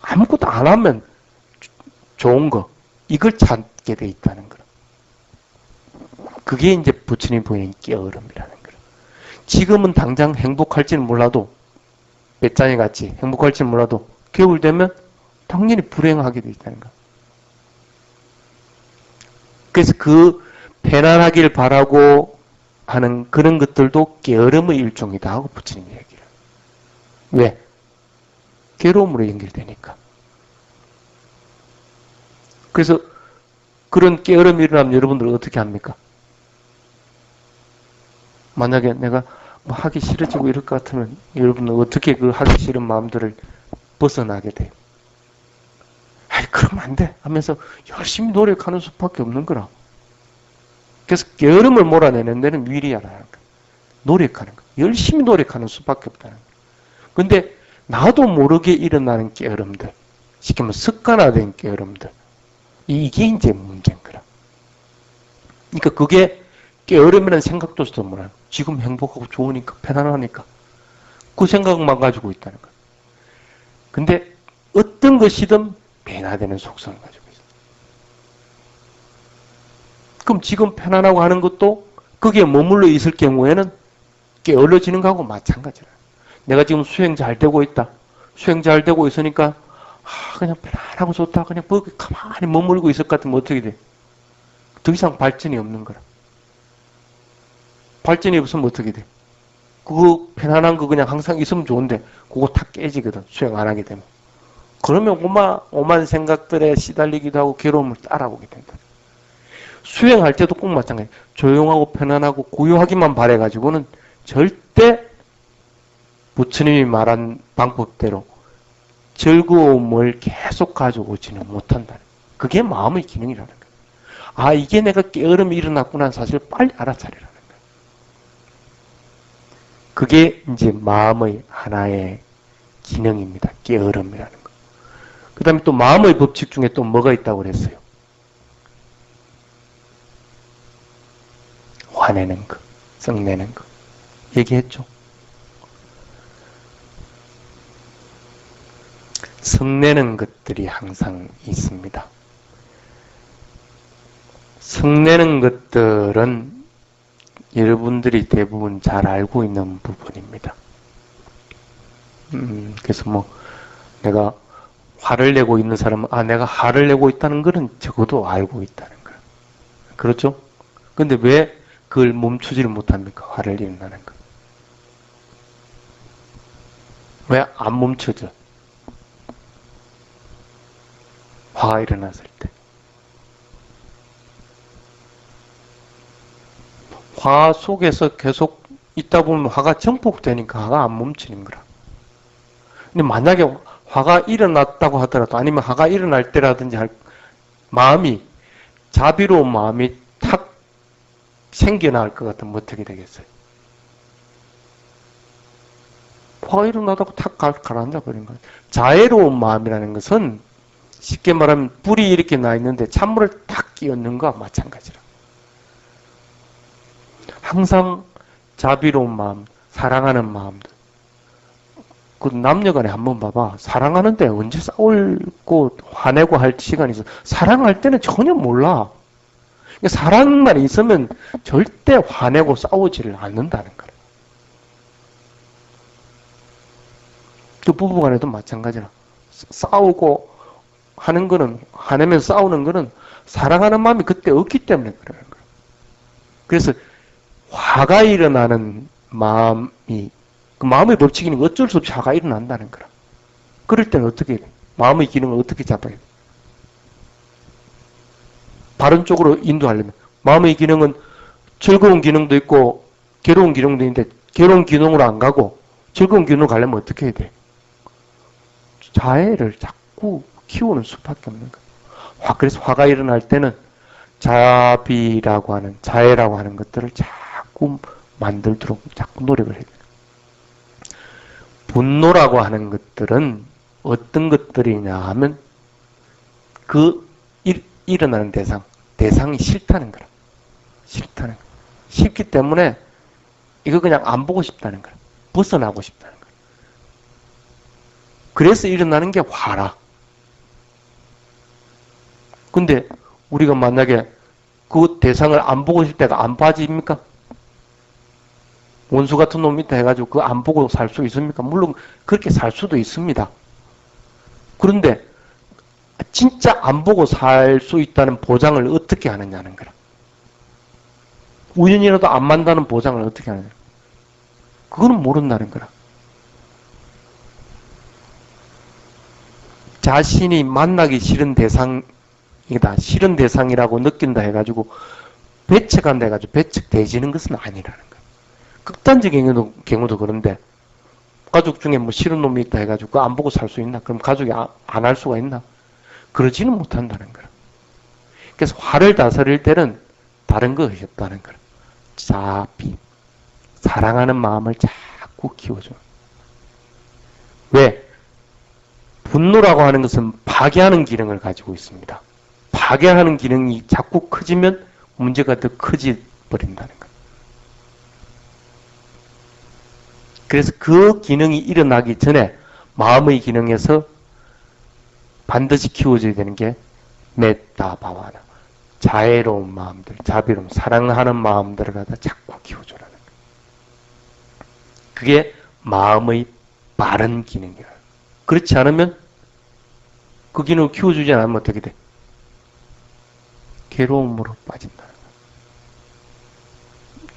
아무것도 안 하면 좋은 거, 이걸 찾게 돼 있다는 거. 그게 이제 부처님 보이는 깨어름이라는 거. 지금은 당장 행복할지는 몰라도, 배짱이 같이 행복할지는 몰라도, 겨울 되면 당연히 불행하게 돼 있다는 거. 그래서 그 편안하길 바라고 하는 그런 것들도 깨어름의 일종이다 하고 부처님이 얘기를. 왜? 괴로움으로 연결되니까. 그래서 그런 깨어름이 일어나면 여러분들 어떻게 합니까? 만약에 내가 뭐 하기 싫어지고 이럴 것 같으면 여러분은 어떻게 그 하기 싫은 마음들을 벗어나게 돼요? 아이, 그러면 안 돼 하면서 열심히 노력하는 수밖에 없는 거라. 그래서 게으름을 몰아내는 데는 위리하라는 거야. 노력하는 거야. 열심히 노력하는 수밖에 없다는 거야. 근데 나도 모르게 일어나는 깨어름들, 쉽게 말하면 습관화된 깨어름들, 이게 이제 문제인 거라. 그러니까 그게 깨어름이라는 생각도 없어도 뭐라. 지금 행복하고 좋으니까, 편안하니까. 그 생각만 가지고 있다는 거야. 근데 어떤 것이든 변화되는 속성을 가지고 있어. 그럼 지금 편안하고 하는 것도 거기에 머물러 있을 경우에는 게을러지는 거하고 마찬가지라. 내가 지금 수행 잘 되고 있다. 수행 잘 되고 있으니까 그냥 편안하고 좋다. 그냥 거기 가만히 머물고 있을 것 같으면 어떻게 돼? 더 이상 발전이 없는 거라. 발전이 없으면 어떻게 돼? 그거 편안한 거 그냥 항상 있으면 좋은데 그거 다 깨지거든. 수행 안 하게 되면. 그러면 오만 생각들에 시달리기도 하고 괴로움을 따라오게 된다. 수행할 때도 꼭 마찬가지야. 조용하고 편안하고 고요하기만 바래가지고는 절대 부처님이 말한 방법대로 즐거움을 계속 가져오지는 못한다. 그게 마음의 기능이라는 거야. 아, 이게 내가 깨어름이 일어났구나 사실 빨리 알아차리라는 거야. 그게 이제 마음의 하나의 기능입니다. 깨어름이라는 거. 그 다음에 또 마음의 법칙 중에 또 뭐가 있다고 그랬어요? 화내는 거, 썩내는 거. 얘기했죠? 성내는 것들이 항상 있습니다. 성내는 것들은 여러분들이 대부분 잘 알고 있는 부분입니다. 그래서 뭐 내가 화를 내고 있는 사람은 내가 화를 내고 있다는 것은 적어도 알고 있다는 거예요. 그렇죠? 근데 왜 그걸 멈추지를 못합니까? 화를 일어나는 거. 왜 안 멈춰져? 화가 일어났을 때. 화 속에서 계속 있다 보면 화가 증폭되니까 화가 안 멈추는 거라. 근데 만약에 화가 일어났다고 하더라도 아니면 화가 일어날 때라든지 마음이 자비로운 마음이 탁 생겨날 것 같으면 어떻게 되겠어요? 화가 일어나다가 탁 가라앉아 버린 거예요. 자애로운 마음이라는 것은 쉽게 말하면 불이 이렇게 나 있는데 찬물을 탁 끼얹는 거와 마찬가지라. 항상 자비로운 마음, 사랑하는 마음들. 그 남녀간에 한번 봐봐. 사랑하는데 언제 싸울고 화내고 할 시간이 있어. 사랑할 때는 전혀 몰라. 사랑만 있으면 절대 화내고 싸우지를 않는다는 거야. 그 부부간에도 마찬가지라. 싸우고 하는 거는, 화내면서 싸우는 거는 사랑하는 마음이 그때 없기 때문에 그러는 거야. 그래서 화가 일어나는 마음이, 그 마음의 법칙이니 어쩔 수 없이 화가 일어난다는 거라. 그럴 때는 어떻게 해? 마음의 기능을 어떻게 잡아야 돼? 바른 쪽으로 인도하려면 마음의 기능은 즐거운 기능도 있고 괴로운 기능도 있는데 괴로운 기능으로 안 가고 즐거운 기능으로 가려면 어떻게 해야 돼? 자애를 자꾸 키우는 수밖에 없는 거예요. 그래서 화가 일어날 때는 자비라고 하는, 자애라고 하는 것들을 자꾸 만들도록 자꾸 노력을 해야 돼요. 분노라고 하는 것들은 어떤 것들이냐 하면 그 일어나는 대상이 싫다는 거라. 싫다는 거라. 싫기 때문에 이거 그냥 안 보고 싶다는 거라. 벗어나고 싶다는 거라. 그래서 일어나는 게 화라. 근데 우리가 만약에 그 대상을 안 보고 싶을 때가 안 봐집니까? 원수 같은 놈이 있다 해가지고 그거 안 보고 살 수 있습니까? 물론 그렇게 살 수도 있습니다. 그런데 진짜 안 보고 살 수 있다는 보장을 어떻게 하느냐는 거라. 우연이라도 안 만다는 보장을 어떻게 하느냐. 그거는 모른다는 거라. 자신이 만나기 싫은 대상이다. 싫은 대상이라고 느낀다 해가지고 배척한다 해가지고 배척되지는 것은 아니라는 거야. 극단적인 경우도 그런데 가족 중에 뭐 싫은 놈이 있다 해가지고 그거 안 보고 살 수 있나? 그럼 가족이 안 할 수가 있나? 그러지는 못한다는 거야. 그래서 화를 다스릴 때는 다른 거 하셨다는 거야. 자비, 사랑하는 마음을 자꾸 키워줘. 왜? 분노라고 하는 것은 파괴하는 기능을 가지고 있습니다. 파괴하는 기능이 자꾸 커지면 문제가 더 커져 버린다는 거예요. 그래서 그 기능이 일어나기 전에 마음의 기능에서 반드시 키워줘야 되는 게 메타 바와나, 자애로운 마음들, 자비로운 사랑하는 마음들을 갖다 자꾸 키워주라는 거예요. 그게 마음의 바른 기능이에요. 그렇지 않으면 그 기능을 키워주지 않으면 어떻게 돼? 괴로움으로 빠진다는 거예요.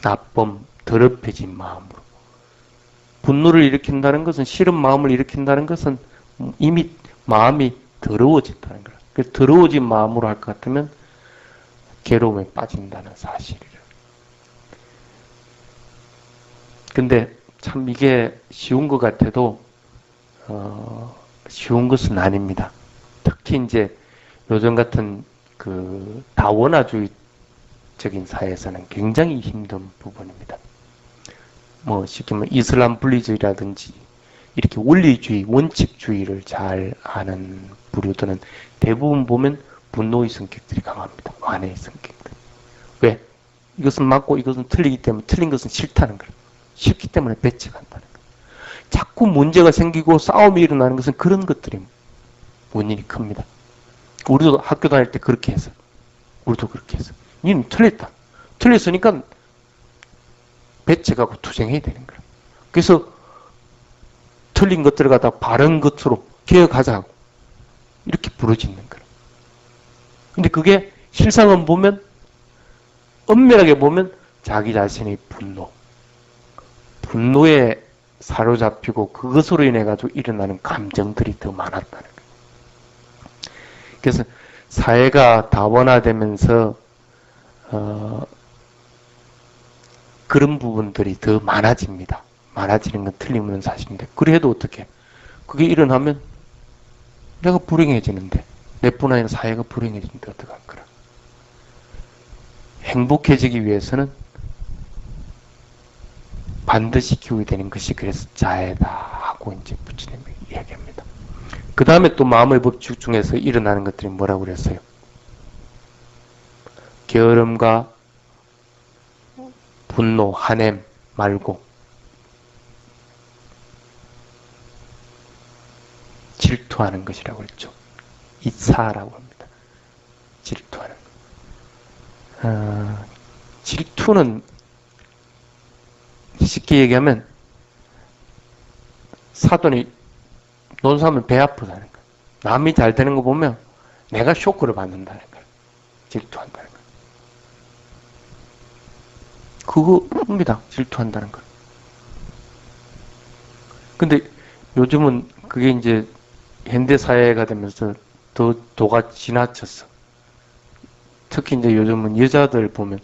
나쁨, 더럽혀진 마음으로. 분노를 일으킨다는 것은, 싫은 마음을 일으킨다는 것은 이미 마음이 더러워진다는 거예요. 그래서 더러워진 마음으로 할 것 같으면 괴로움에 빠진다는 사실이에요. 근데 참 이게 쉬운 것 같아도 쉬운 것은 아닙니다. 특히 이제 요즘 같은 그 다원화주의적인 사회에서는 굉장히 힘든 부분입니다. 뭐 쉽게 말하면 이슬람 분리주의라든지 이렇게 원리주의, 원칙주의를 잘 아는 부류들은 대부분 보면 분노의 성격들이 강합니다. 완해의 성격들. 왜? 이것은 맞고 이것은 틀리기 때문에 틀린 것은 싫다는 거예요. 싫기 때문에 배척한다는 거예요. 자꾸 문제가 생기고 싸움이 일어나는 것은 그런 것들이 원인이 큽니다. 우리도 학교 다닐 때 그렇게 해서, 우리도 그렇게 해서. 니는 틀렸다. 틀렸으니까 배척하고 투쟁해야 되는 거예요. 그래서 틀린 것들을 갖다 바른 것으로 개혁하자고 이렇게 부르짖는 거예요. 근데 그게 실상은 보면, 엄밀하게 보면 자기 자신의 분노에 사로잡히고 그것으로 인해 가지고 일어나는 감정들이 더 많았다는 거예요. 그래서 사회가 다원화되면서 그런 부분들이 더 많아집니다. 많아지는 건 틀림없는 사실인데, 그래도 어떻게? 그게 일어나면 내가 불행해지는데, 내뿐 아니라 사회가 불행해지는데 어떡할 거라. 행복해지기 위해서는 반드시 키워야 되는 것이 그래서 자애다 하고 이제 부처님이 이야기합니다. 그 다음에 또 마음의 법칙 중에서 일어나는 것들이 뭐라고 그랬어요? 게으름과 분노, 한엠 말고 질투하는 것이라고 그랬죠. 이사라고 합니다. 질투하는 것. 질투는 쉽게 얘기하면 사돈이 논사하면 배 아프다는 거예요. 남이 잘 되는 거 보면 내가 쇼크를 받는다는 거예요. 질투한다는 거예요. 그거입니다. 질투한다는 거. 근데 요즘은 그게 이제 현대사회가 되면서 더 도가 지나쳤어. 특히 이제 요즘은 여자들 보면,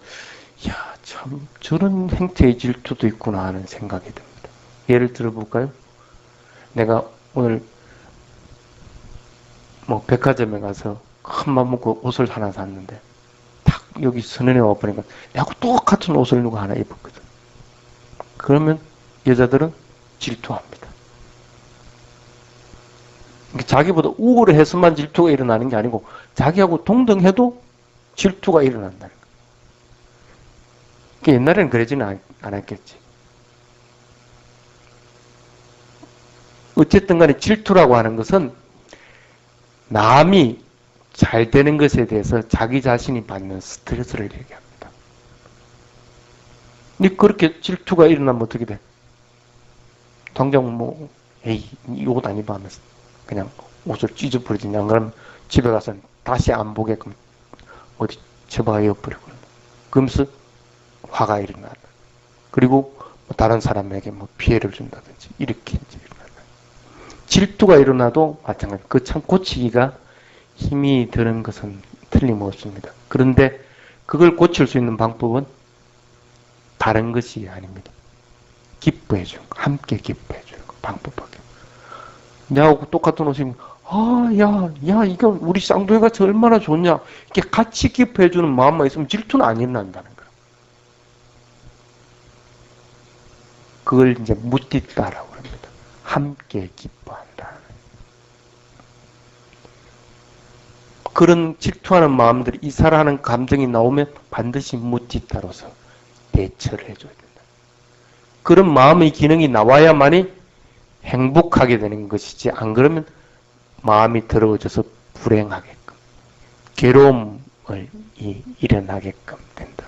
야, 참, 저런 행태의 질투도 있구나 하는 생각이 듭니다. 예를 들어볼까요? 내가 오늘 뭐 백화점에 가서 큰 맘 먹고 옷을 하나 샀는데 딱 여기 선언에 와보니까 내하고 똑같은 옷을 누가 하나 입었거든. 그러면 여자들은 질투합니다. 자기보다 우월해서만 질투가 일어나는 게 아니고 자기하고 동등해도 질투가 일어난다는 거예요. 옛날에는 그러지는 않았겠지. 어쨌든 간에 질투라고 하는 것은 남이 잘 되는 것에 대해서 자기 자신이 받는 스트레스를 얘기합니다. 근데 그렇게 질투가 일어나면 어떻게 돼? 당장 뭐 에이 이 옷 안 입어 하면서 그냥 옷을 찢어버리지. 안 그러면 집에 가서 다시 안 보게끔 어디 처박아버리고 그러면서 화가 일어나다. 그리고 뭐 다른 사람에게 뭐 피해를 준다든지 이렇게 이제 일어나다. 질투가 일어나도 마찬가지. 그 참 고치기가 힘이 드는 것은 틀림없습니다. 그런데 그걸 고칠 수 있는 방법은 다른 것이 아닙니다. 기뻐해 주는 거, 함께 기뻐해 주는 거, 방법밖에. 내하고 똑같은 옷이면 이건 우리 쌍둥이같이 얼마나 좋냐. 이렇게 같이 기뻐해 주는 마음만 있으면 질투는 안 일어난다는 거예요. 그걸 이제 묻디따라고 합니다. 함께 기뻐한다. 그런 질투하는 마음들이 이사라는 감정이 나오면 반드시 묻디따로서 대처를 해줘야 된다. 그런 마음의 기능이 나와야만이 행복하게 되는 것이지 안 그러면 마음이 더러워져서 불행하게끔 괴로움을 일어나게끔 된다.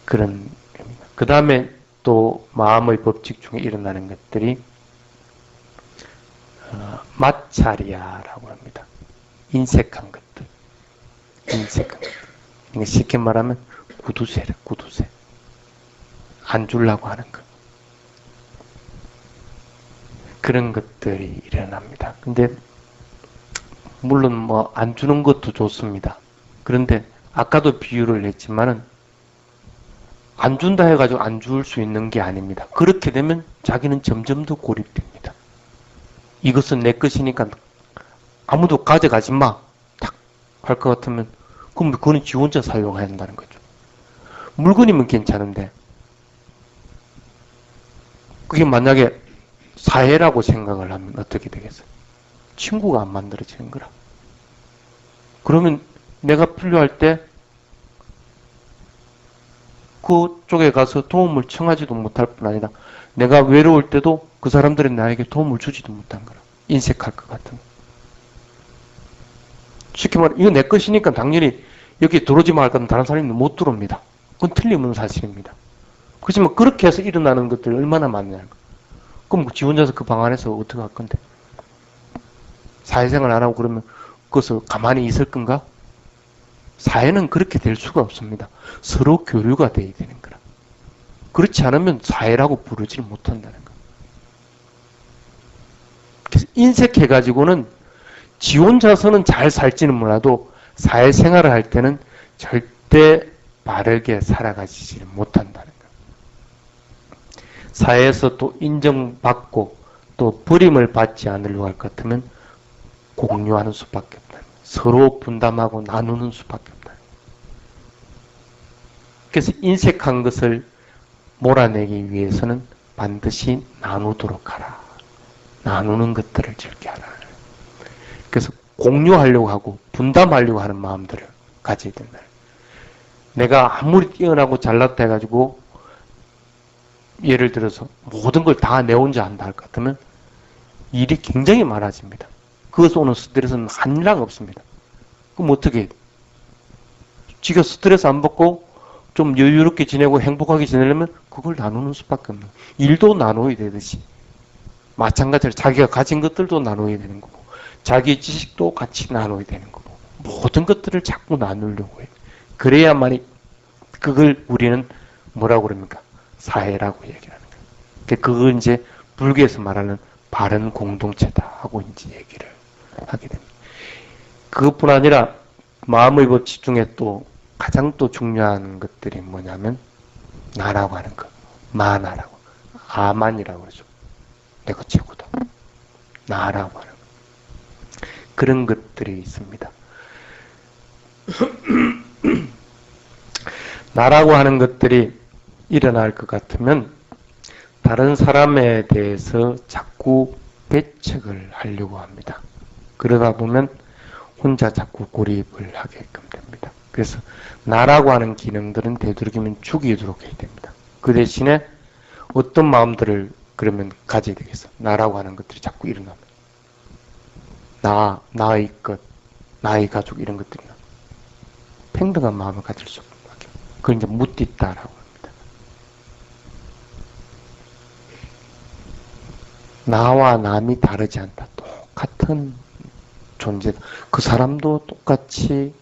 그런 그 다음에 또 마음의 법칙 중에 일어나는 것들이 마찰이야라고 합니다. 인색한 것들. 인색한 것들. 그러니까 쉽게 말하면 구두쇠래, 구두쇠. 안 주려고 하는 것. 그런 것들이 일어납니다. 근데 물론 뭐 안 주는 것도 좋습니다. 그런데 아까도 비유를 했지만은 안 준다 해가지고 안 줄 수 있는 게 아닙니다. 그렇게 되면 자기는 점점 더 고립됩니다. 이것은 내 것이니까 아무도 가져가지 마. 딱 할 것 같으면 그럼 그거는 지 혼자 사용해야 한다는 거죠. 물건이면 괜찮은데 그게 만약에 사회라고 생각을 하면 어떻게 되겠어요? 친구가 안 만들어지는 거라. 그러면 내가 필요할 때 그쪽에 가서 도움을 청하지도 못할 뿐 아니라 내가 외로울 때도 그 사람들이 나에게 도움을 주지도 못한 거라. 인색할 것 같은. 쉽게 말하면 이거 내 것이니까 당연히 여기 들어오지 말까 하면 다른 사람이 못 들어옵니다. 그건 틀림없는 사실입니다. 그렇지만 그렇게 해서 일어나는 것들이 얼마나 많냐는 거예요. 그럼 지 혼자서 그 방 안에서 어떻게 할 건데? 사회생활 안 하고 그러면 그것을 가만히 있을 건가? 사회는 그렇게 될 수가 없습니다. 서로 교류가 돼야 되는 거라. 그렇지 않으면 사회라고 부르지를 못한다는 거. 그래서 인색해가지고는 지 혼자서는 잘 살지는 몰라도 사회생활을 할 때는 절대 바르게 살아가지지 못한다는 거. 사회에서 또 인정받고 또 버림을 받지 않으려고 할 것 같으면 공유하는 수밖에 없다. 서로 분담하고 나누는 수밖에 없다. 그래서 인색한 것을 몰아내기 위해서는 반드시 나누도록 하라. 나누는 것들을 즐겨하라. 그래서 공유하려고 하고 분담하려고 하는 마음들을 가져야 된다. 내가 아무리 뛰어나고 잘났다 해가지고 예를 들어서 모든 걸 다 내 혼자 한다 할 것 같으면 일이 굉장히 많아집니다. 그것에서 오는 스트레스는 한량 없습니다. 그럼 어떻게 해요? 지가 스트레스 안 받고 좀 여유롭게 지내고 행복하게 지내려면 그걸 나누는 수밖에 없는 거예요. 일도 나눠야 되듯이 마찬가지로 자기가 가진 것들도 나눠야 되는 거고 자기의 지식도 같이 나눠야 되는 거고 모든 것들을 자꾸 나누려고 해요. 그래야만이 그걸 우리는 뭐라고 그럽니까? 사회라고 얘기를 하는 거예요. 그걸 이제 불교에서 말하는 바른 공동체다 하고 이제 얘기를 하게 됩니다. 그것뿐 아니라 마음의 법칙 중에 또 가장 또 중요한 것들이 뭐냐면 나라고 하는 것, 마나라고, 아만이라고 그러죠. 내가 최고다. 나라고 하는 것. 그런 것들이 있습니다. 나라고 하는 것들이 일어날 것 같으면 다른 사람에 대해서 자꾸 배척을 하려고 합니다. 그러다 보면 혼자 자꾸 고립을 하게끔 됩니다. 그래서 나라고 하는 기능들은 되도록이면 죽이도록 해야 됩니다. 그 대신에 어떤 마음들을 그러면 가져야 되겠어? 나라고 하는 것들이 자꾸 일어나면 나의 것, 나의 가족 이런 것들이 평등한 마음을 가질 수 없는 거죠. 그걸 이제 묻딛다라고 합니다. 나와 남이 다르지 않다. 똑같은 존재다. 그 사람도 똑같이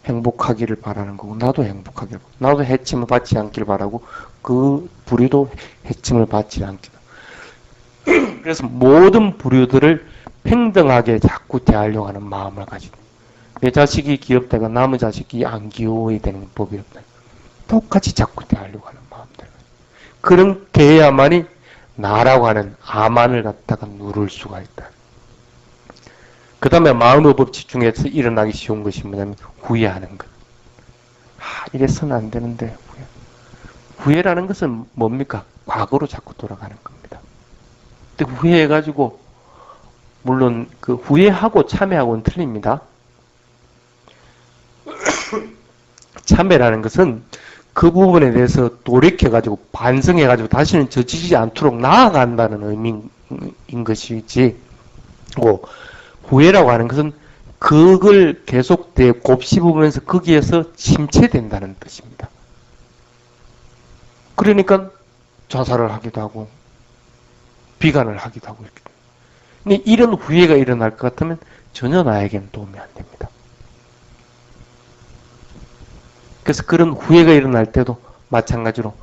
행복하기를 바라는 거고 나도 행복하기를 바라고 나도 해침을 받지 않기를 바라고 그 부류도 해침을 받지 않기를 그래서 모든 부류들을 평등하게 자꾸 대하려고 하는 마음을 가지고 내 자식이 귀엽다가 남의 자식이 안 귀여워야 되는 법이 없다. 똑같이 자꾸 대하려고 하는 마음들. 그렇게 해야만이 나라고 하는 암안을 갖다가 누를 수가 있다. 그 다음에 마음의 법칙 중에서 일어나기 쉬운 것이 뭐냐면 후회하는 것. 이래서는 안 되는데 후회라는 것은 뭡니까? 과거로 자꾸 돌아가는 겁니다. 근데 후회해가지고 물론 그 후회하고 참회하고는 틀립니다. 참회라는 것은 그 부분에 대해서 돌이켜가지고 반성해가지고 다시는 저지르지 않도록 나아간다는 의미인 것이지 후회라고 하는 것은 그걸 계속 곱씹으면서 거기에서 침체된다는 뜻입니다. 그러니까 자살을 하기도 하고 비관을 하기도 하고 이렇게. 근데 이런 후회가 일어날 것 같으면 전혀 나에게는 도움이 안 됩니다. 그래서 그런 후회가 일어날 때도 마찬가지로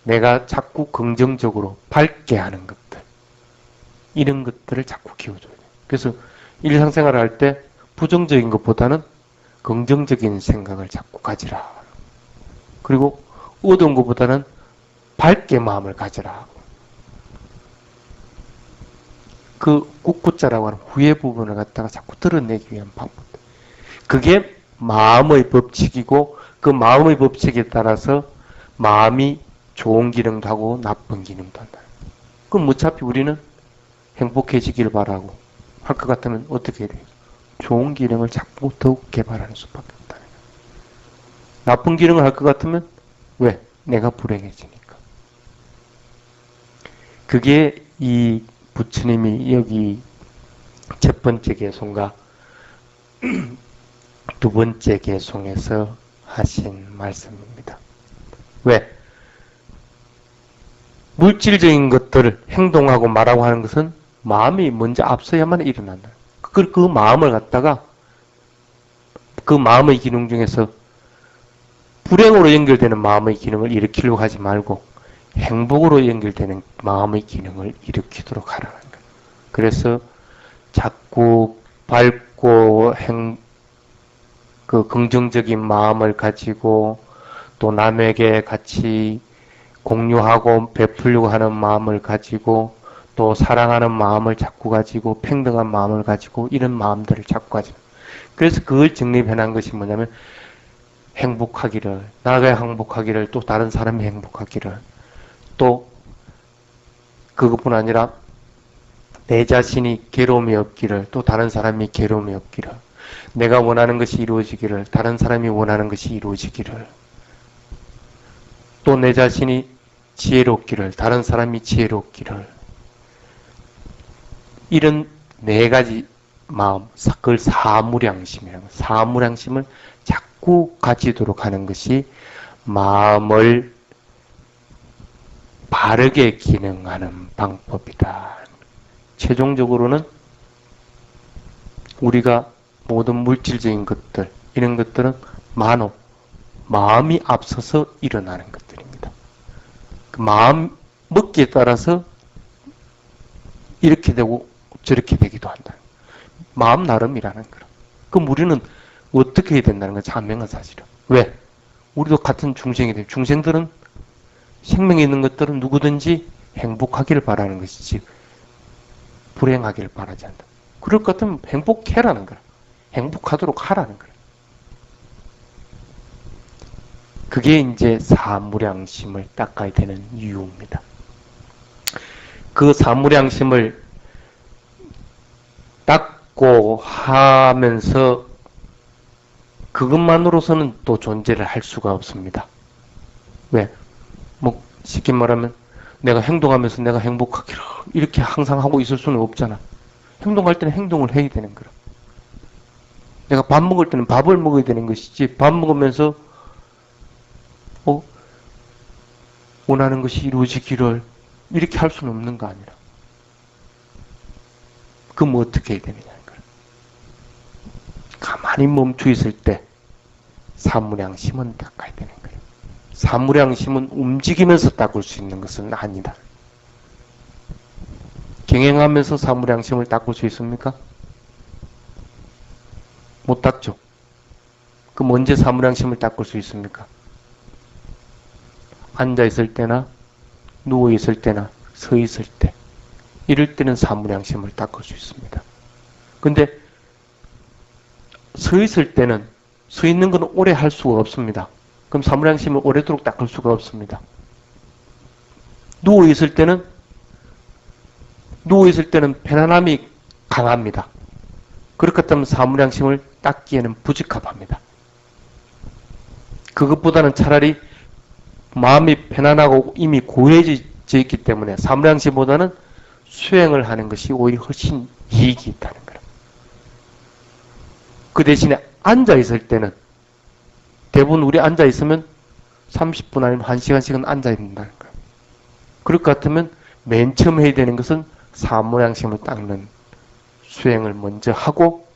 내가 자꾸 긍정적으로 밝게 하는 것들 이런 것들을 자꾸 키워줘야 돼요. 그래서 일상생활을 할 때 부정적인 것보다는 긍정적인 생각을 자꾸 가지라. 그리고 어두운 것보다는 밝게 마음을 가지라. 그 꿋꿋자라고 하는 후회 부분을 갖다가 자꾸 드러내기 위한 방법. 그게 마음의 법칙이고 그 마음의 법칙에 따라서 마음이 좋은 기능도 하고 나쁜 기능도 한다. 그럼 어차피 우리는 행복해지길 바라고 할 것 같으면 어떻게 해야 돼요? 좋은 기능을 자꾸 더욱 개발하는 수밖에 없다. 나쁜 기능을 할 것 같으면 왜? 내가 불행해지니까. 그게 이 부처님이 여기 첫 번째 개송과 두 번째 개송에서 하신 말씀입니다. 왜? 물질적인 것들을 행동하고 말하고 하는 것은 마음이 먼저 앞서야만 일어난다. 그 마음을 갖다가 그 마음의 기능 중에서 불행으로 연결되는 마음의 기능을 일으키려고 하지 말고 행복으로 연결되는 마음의 기능을 일으키도록 하라는 거예요. 그래서 자꾸 밝고 그 긍정적인 마음을 가지고 또 남에게 같이 공유하고 베풀려고 하는 마음을 가지고 또 사랑하는 마음을 자꾸 가지고 평등한 마음을 가지고 이런 마음들을 자꾸 가지고 그래서 그걸 정립해 놓은 것이 뭐냐면 행복하기를 나가 행복하기를 또 다른 사람이 행복하기를 또 그것뿐 아니라 내 자신이 괴로움이 없기를 또 다른 사람이 괴로움이 없기를 내가 원하는 것이 이루어지기를 다른 사람이 원하는 것이 이루어지기를 또 내 자신이 지혜롭기를 다른 사람이 지혜롭기를 이런 네 가지 마음 그걸 사무량심이라고 사무량심을 자꾸 가지도록 하는 것이 마음을 바르게 기능하는 방법이다. 최종적으로는 우리가 모든 물질적인 것들 이런 것들은 마음이 앞서서 일어나는 것들입니다. 그 마음 먹기에 따라서 이렇게 되고 저렇게 되기도 한다. 마음 나름이라는 거라. 그럼 우리는 어떻게 해야 된다는 건 자명한 사실이야. 왜? 우리도 같은 중생이 돼. 중생들은 생명이 있는 것들은 누구든지 행복하기를 바라는 것이지 불행하기를 바라지 않는다. 그럴 것 같으면 행복해라는 거야. 행복하도록 하라는 거예요. 그게 이제 사무량심을 닦아야 되는 이유입니다. 그 사무량심을 닦고 하면서 그것만으로서는 또 존재를 할 수가 없습니다. 왜? 뭐 쉽게 말하면 내가 행동하면서 내가 행복하기를 이렇게 항상 하고 있을 수는 없잖아. 행동할 때는 행동을 해야 되는 거라. 내가 밥 먹을 때는 밥을 먹어야 되는 것이지 밥 먹으면서 원하는 것이 이루어지기를 이렇게 할 수는 없는 거 아니라. 그럼 어떻게 해야 되느냐는 거야. 가만히 멈춰 있을 때 사무량심은 닦아야 되는 거예요. 사무량심은 움직이면서 닦을 수 있는 것은 아니다. 경행하면서 사무량심을 닦을 수 있습니까? 못 닦죠. 그럼 언제 사무량심을 닦을 수 있습니까? 앉아있을 때나 누워있을 때나 서있을 때 이럴 때는 사무량심을 닦을 수 있습니다. 근데 서있을 때는 서있는 건 오래 할 수가 없습니다. 그럼 사무량심을 오래도록 닦을 수가 없습니다. 누워있을 때는 편안함이 강합니다. 그렇다면 사무량심을 닦기에는 부적합합니다. 그것보다는 차라리 마음이 편안하고 이미 고해져 있기 때문에 사무량심보다는 수행을 하는 것이 오히려 훨씬 이익이 있다는 거예요. 그 대신에 앉아있을 때는 대부분 우리 앉아있으면 30분 아니면 1시간씩은 앉아있는다는 거예요. 그럴 것 같으면 맨 처음 해야 되는 것은 사무량심을 닦는 수행을 먼저 하고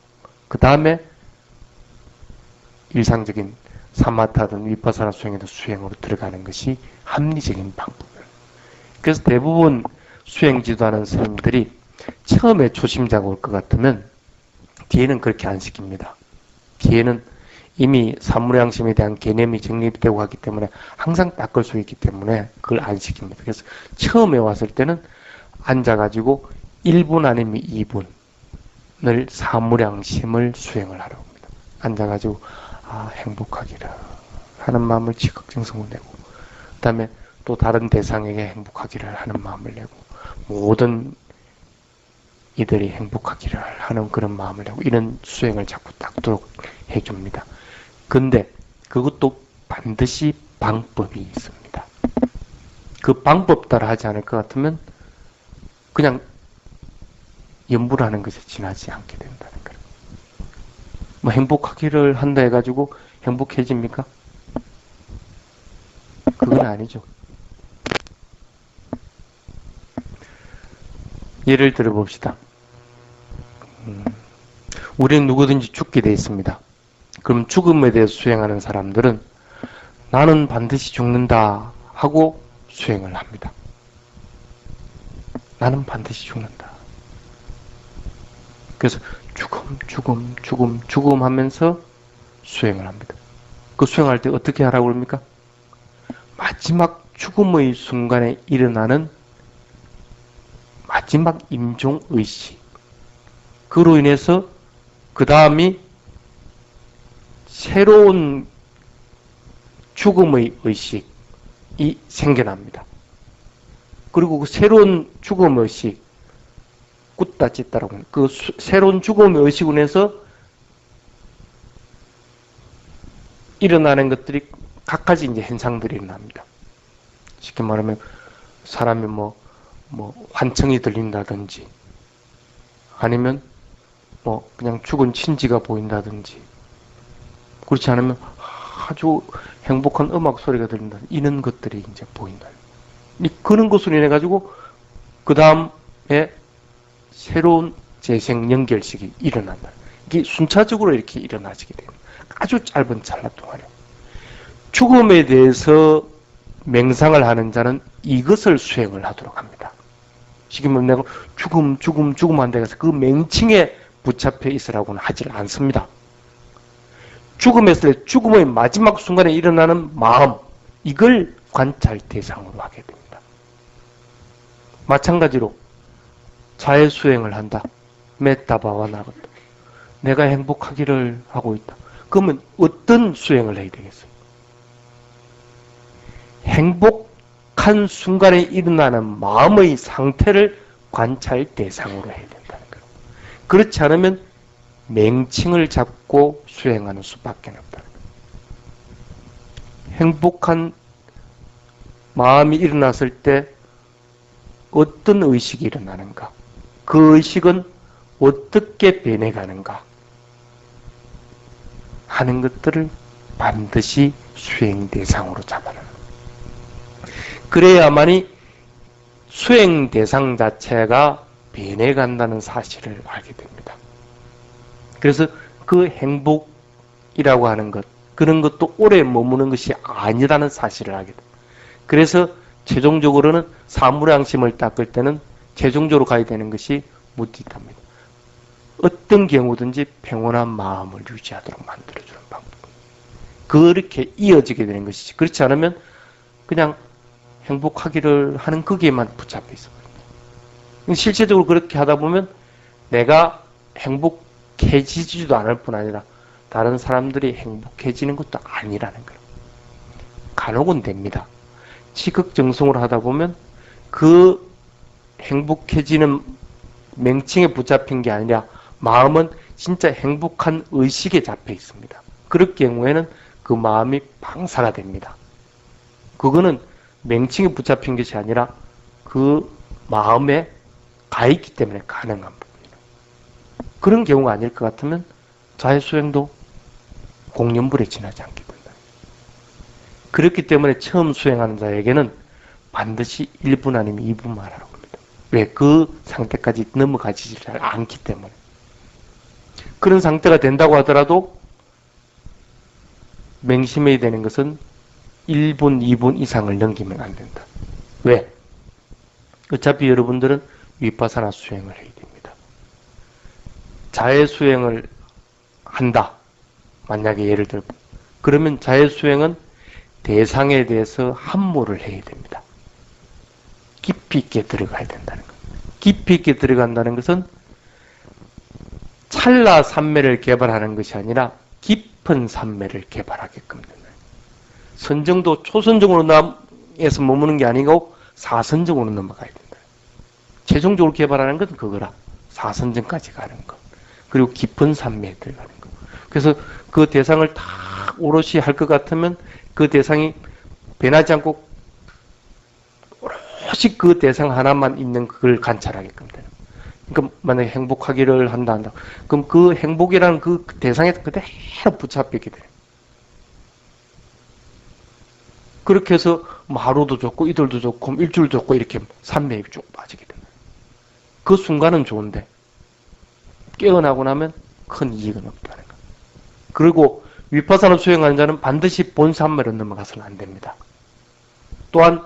그 다음에 일상적인 사마타든 위파사나 수행에도 수행으로 들어가는 것이 합리적인 방법이에요. 그래서 대부분 수행 지도하는 스님들이 처음에 초심자가 올 것 같으면 뒤에는 그렇게 안 시킵니다. 뒤에는 이미 사무량심에 대한 개념이 정립되고 하기 때문에 항상 닦을 수 있기 때문에 그걸 안 시킵니다. 그래서 처음에 왔을 때는 앉아가지고 1분 아니면 2분을 사무량심을 수행을 하라고 합니다. 앉아가지고 행복하기를 하는 마음을 지극정성을 내고 그 다음에 또 다른 대상에게 행복하기를 하는 마음을 내고 모든 이들이 행복하기를 하는 그런 마음을 내고 이런 수행을 자꾸 닦도록 해줍니다. 근데 그것도 반드시 방법이 있습니다. 그 방법 따라 하지 않을 것 같으면 그냥 염불 하는 것에 지나지 않게 된다는 거예요. 뭐 행복하기를 한다 해가지고 행복해집니까? 그건 아니죠. 예를 들어 봅시다. 우리는 누구든지 죽게 돼 있습니다. 그럼 죽음에 대해서 수행하는 사람들은 나는 반드시 죽는다 하고 수행을 합니다. 나는 반드시 죽는다. 그래서 죽음 하면서 수행을 합니다. 그 수행할 때 어떻게 하라고 그럽니까? 마지막 죽음의 순간에 일어나는 마지막 임종의식. 그로 인해서 그 다음이 새로운 죽음의 의식이 생겨납니다. 그리고 그 새로운 죽음의 의식, 굿다 찢다라고 하는 그 새로운 죽음의 의식으로 인해서 일어나는 것들이 각가지 이제 현상들이 일어납니다. 쉽게 말하면 사람이 뭐 환청이 들린다든지 아니면 그냥 죽은 친지가 보인다든지 그렇지 않으면 아주 행복한 음악 소리가 들린다 이런 것들이 이제 보인다. 그런 것으로 인해 가지고 그 다음에 새로운 재생 연결식이 일어난다. 이게 순차적으로 이렇게 일어나지게 됩니다. 아주 짧은 찰나 동안에 죽음에 대해서 맹상을 하는 자는 이것을 수행을 하도록 합니다. 쉽게 말하면 내가 죽음 한데 가서 그 맹칭에 붙잡혀 있으라고는 하질 않습니다. 죽음의 마지막 순간에 일어나는 마음, 이걸 관찰 대상으로 하게 됩니다. 마찬가지로 자해 수행을 한다. 메타 바와나거든. 내가 행복하기를 하고 있다. 그러면 어떤 수행을 해야 되겠어요? 행복한 순간에 일어나는 마음의 상태를 관찰 대상으로 해야 된다는 거예요. 그렇지 않으면 맹칭을 잡고 수행하는 수밖에 없다는 거예요. 행복한 마음이 일어났을 때 어떤 의식이 일어나는가? 그 의식은 어떻게 변해가는가? 하는 것들을 반드시 수행 대상으로 잡아라. 그래야만이 수행 대상 자체가 변해간다는 사실을 알게 됩니다. 그래서 그 행복이라고 하는 것, 그런 것도 오래 머무는 것이 아니라는 사실을 알게 됩니다. 그래서 최종적으로는 사무량심을 닦을 때는 최종적으로 가야 되는 것이 무디답니다. 어떤 경우든지 평온한 마음을 유지하도록 만들어주는 방법. 그렇게 이어지게 되는 것이지. 그렇지 않으면 그냥 행복하기를 하는 거기에만 붙잡혀 있어요. 실제적으로 그렇게 하다 보면 내가 행복해지지도 않을 뿐 아니라 다른 사람들이 행복해지는 것도 아니라는 거예요. 간혹은 됩니다. 지극정성으로 하다 보면 그 행복해지는 맹칭에 붙잡힌 게 아니라 마음은 진짜 행복한 의식에 잡혀 있습니다. 그럴 경우에는 그 마음이 방사가 됩니다. 그거는 맹칭에 붙잡힌 것이 아니라 그 마음에 가 있기 때문에 가능한 부분이에요. 그런 경우가 아닐 것 같으면 자해수행도 공연불에 지나지 않게 된다. 그렇기 때문에 처음 수행하는 자에게는 반드시 1분 아니면 2분만 하라고 합니다. 왜? 그 상태까지 넘어가지 잘 않기 때문에. 그런 상태가 된다고 하더라도 맹심해야 되는 것은 1분, 2분 이상을 넘기면 안 된다. 왜? 어차피 여러분들은 위파사나 수행을 해야 됩니다. 자해 수행을 한다. 만약에 예를 들어 그러면 자해 수행은 대상에 대해서 함몰을 해야 됩니다. 깊이 있게 들어가야 된다는 것. 깊이 있게 들어간다는 것은 찰나 삼매를 개발하는 것이 아니라 깊은 삼매를 개발하게끔 된다. 선정도 초선정으로 남에서 머무는 게 아니고 사선정으로 넘어가야 된다. 최종적으로 개발하는 건 그거라. 사선정까지 가는 것. 그리고 깊은 삼매에 들어가는 것. 그래서 그 대상을 다 오롯이 할 것 같으면 그 대상이 변하지 않고 오롯이 그 대상 하나만 있는 그걸 관찰하게끔 되는. 그러니까 만약에 행복하기를 한다. 그럼 그 행복이라는 그 대상에 그대로 붙잡히게 돼요. 그렇게 해서 하루도 좋고 이틀도 좋고 일주일 좋고 이렇게 삼매에 쭉 빠지게 됩니다. 그 순간은 좋은데 깨어나고 나면 큰 이익은 없다는 것. 그리고 위파사나 수행하는 자는 반드시 본삼매로 넘어가서는 안 됩니다. 또한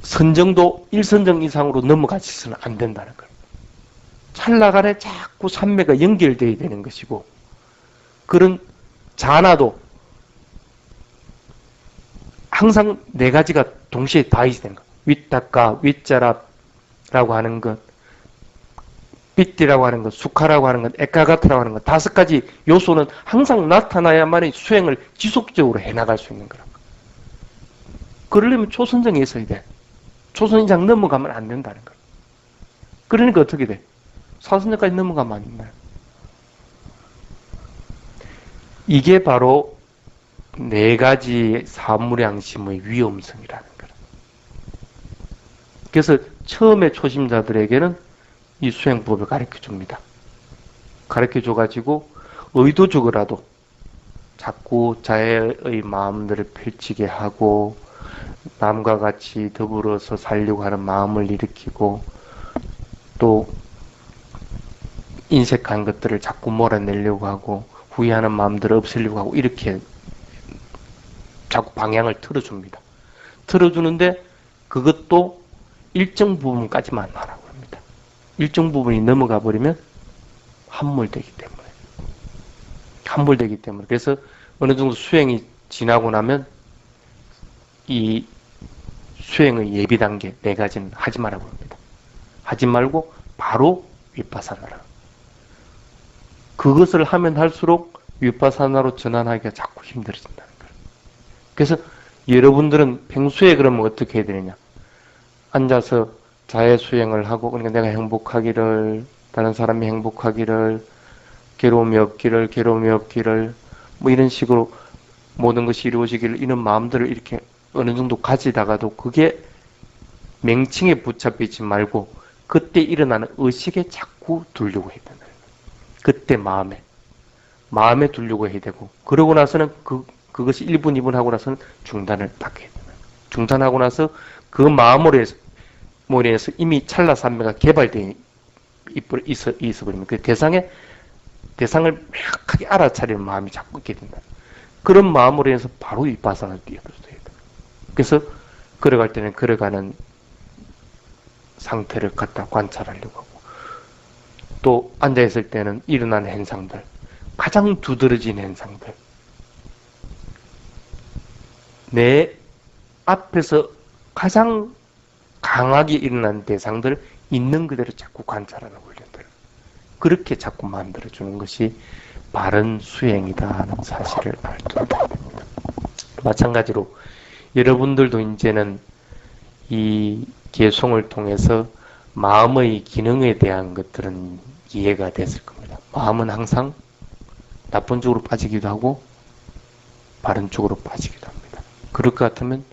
선정도 1선정 이상으로 넘어가서는 안 된다는 것. 찰나간에 자꾸 삼매가 연결되어야 되는 것이고 그런 자나도 항상 네 가지가 동시에 다 있어야 되는 것. 윗닦아, 윗자랍라고 하는 것, 삐띠라고 하는 것, 수카라고 하는 것, 에카가트라고 하는 것, 5가지 요소는 항상 나타나야만이 수행을 지속적으로 해나갈 수 있는 거라. 그러려면 초선정에 있어야 돼. 초선 이상 넘어가면 안 된다는 거야. 그러니까 어떻게 돼? 사선정까지 넘어가면 안 된다. 이게 바로 4가지 사무량심의 위험성이라는 거야. 그래서 처음에 초심자들에게는 이 수행법을 가르쳐 줍니다. 가르쳐 줘가지고 의도적으로라도 자꾸 자해의 마음들을 펼치게 하고 남과 같이 더불어서 살려고 하는 마음을 일으키고 또 인색한 것들을 자꾸 몰아내려고 하고 후회하는 마음들을 없애려고 하고 이렇게 자꾸 방향을 틀어줍니다. 틀어주는데 그것도 일정 부분까지만 하라고 합니다. 일정 부분이 넘어가 버리면 함몰되기 때문에 그래서 어느 정도 수행이 지나고 나면 이 수행의 예비 단계 4가지는 하지 말라고 합니다. 하지 말고 바로 윗바사나라. 그것을 하면 할수록 윗바사나로 전환하기가 자꾸 힘들어진다는 거예요. 그래서 여러분들은 평소에 그러면 어떻게 해야 되느냐? 앉아서 자해수행을 하고, 그러니까 내가 행복하기를, 다른 사람이 행복하기를, 괴로움이 없기를, 괴로움이 없기를, 뭐 이런 식으로 모든 것이 이루어지기를, 이런 마음들을 이렇게 어느 정도 가지다가도 그게 맹칭에 붙잡히지 말고 그때 일어나는 의식에 자꾸 두려고 해야 된다. 그때 마음에 두려고 해야 되고, 그러고 나서는 그것이 1분, 2분 하고 나서는 중단을 딱 해야 된다. 중단하고 나서 그 마음으로 해서 이미 찰나산매가 개발되어 있어버리면 그 대상을 명확하게 알아차리는 마음이 자꾸 있게 된다. 그런 마음으로 해서 바로 윗바사나를 뛰어들어야 돼. 그래서 걸어갈 때는 걸어가는 상태를 갖다 관찰하려고 하고, 또 앉아있을 때는 일어나는 현상들, 가장 두드러진 현상들, 내 앞에서 가장 강하게 일어나는 대상들을 있는 그대로 자꾸 관찰하는 훈련들, 그렇게 자꾸 만들어주는 것이 바른 수행이다 하는 사실을 알도록 됩니다. 마찬가지로 여러분들도 이제는 이 개송을 통해서 마음의 기능에 대한 것들은 이해가 됐을 겁니다. 마음은 항상 나쁜 쪽으로 빠지기도 하고 바른 쪽으로 빠지기도 합니다. 그럴 것 같으면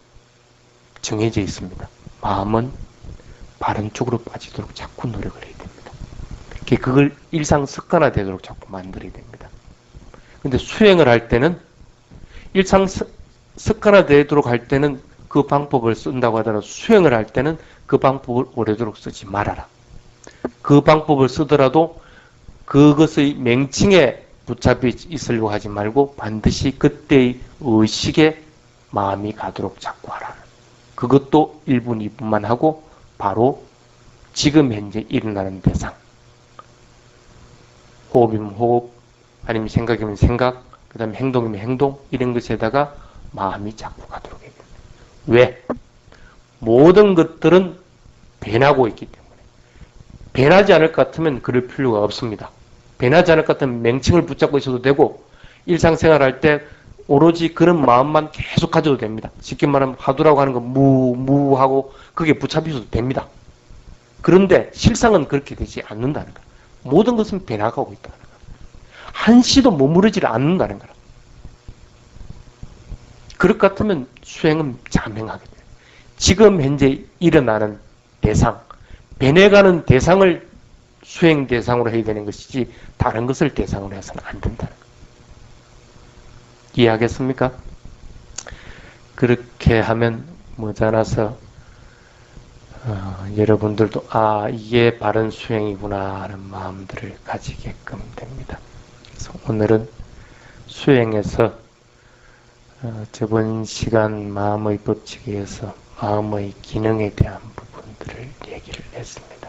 정해져 있습니다. 마음은 바른 쪽으로 빠지도록 자꾸 노력을 해야 됩니다. 그걸 일상 습관화되도록 자꾸 만들어야 됩니다. 근데 수행을 할 때는 일상 습관화되도록 할 때는 그 방법을 쓴다고 하더라도 수행을 할 때는 그 방법을 오래도록 쓰지 말아라. 그 방법을 쓰더라도 그것의 맹칭에 붙잡혀 있으려고 하지 말고 반드시 그때의 의식에 마음이 가도록 자꾸 하라. 그것도 1분, 2분만 하고 바로 지금 현재 일어나는 대상, 호흡이면 호흡, 아니면 생각이면 생각, 그 다음에 행동이면 행동, 이런 것에다가 마음이 자꾸 가도록 해야 됩니다. 왜? 모든 것들은 변하고 있기 때문에. 변하지 않을 것 같으면 그럴 필요가 없습니다. 변하지 않을 것 같으면 맹칭을 붙잡고 있어도 되고, 일상생활 할 때 오로지 그런 마음만 계속 가져도 됩니다. 쉽게 말하면 화두라고 하는 거 무하고 그게 붙잡혀도 됩니다. 그런데 실상은 그렇게 되지 않는다는 거예요. 모든 것은 변화가고 있다는 거예요. 한시도 머무르지 않는다는 거예요. 그럴 것 같으면 수행은 자명하게 돼요. 지금 현재 일어나는 대상, 변해가는 대상을 수행 대상으로 해야 되는 것이지 다른 것을 대상으로 해서는 안 된다는 거예요. 이해하겠습니까? 그렇게 하면 머지않아서 여러분들도 이게 바른 수행이구나 하는 마음들을 가지게끔 됩니다. 그래서 오늘은 수행에서 저번 시간 마음의 법칙에서 마음의 기능에 대한 부분들을 얘기를 했습니다.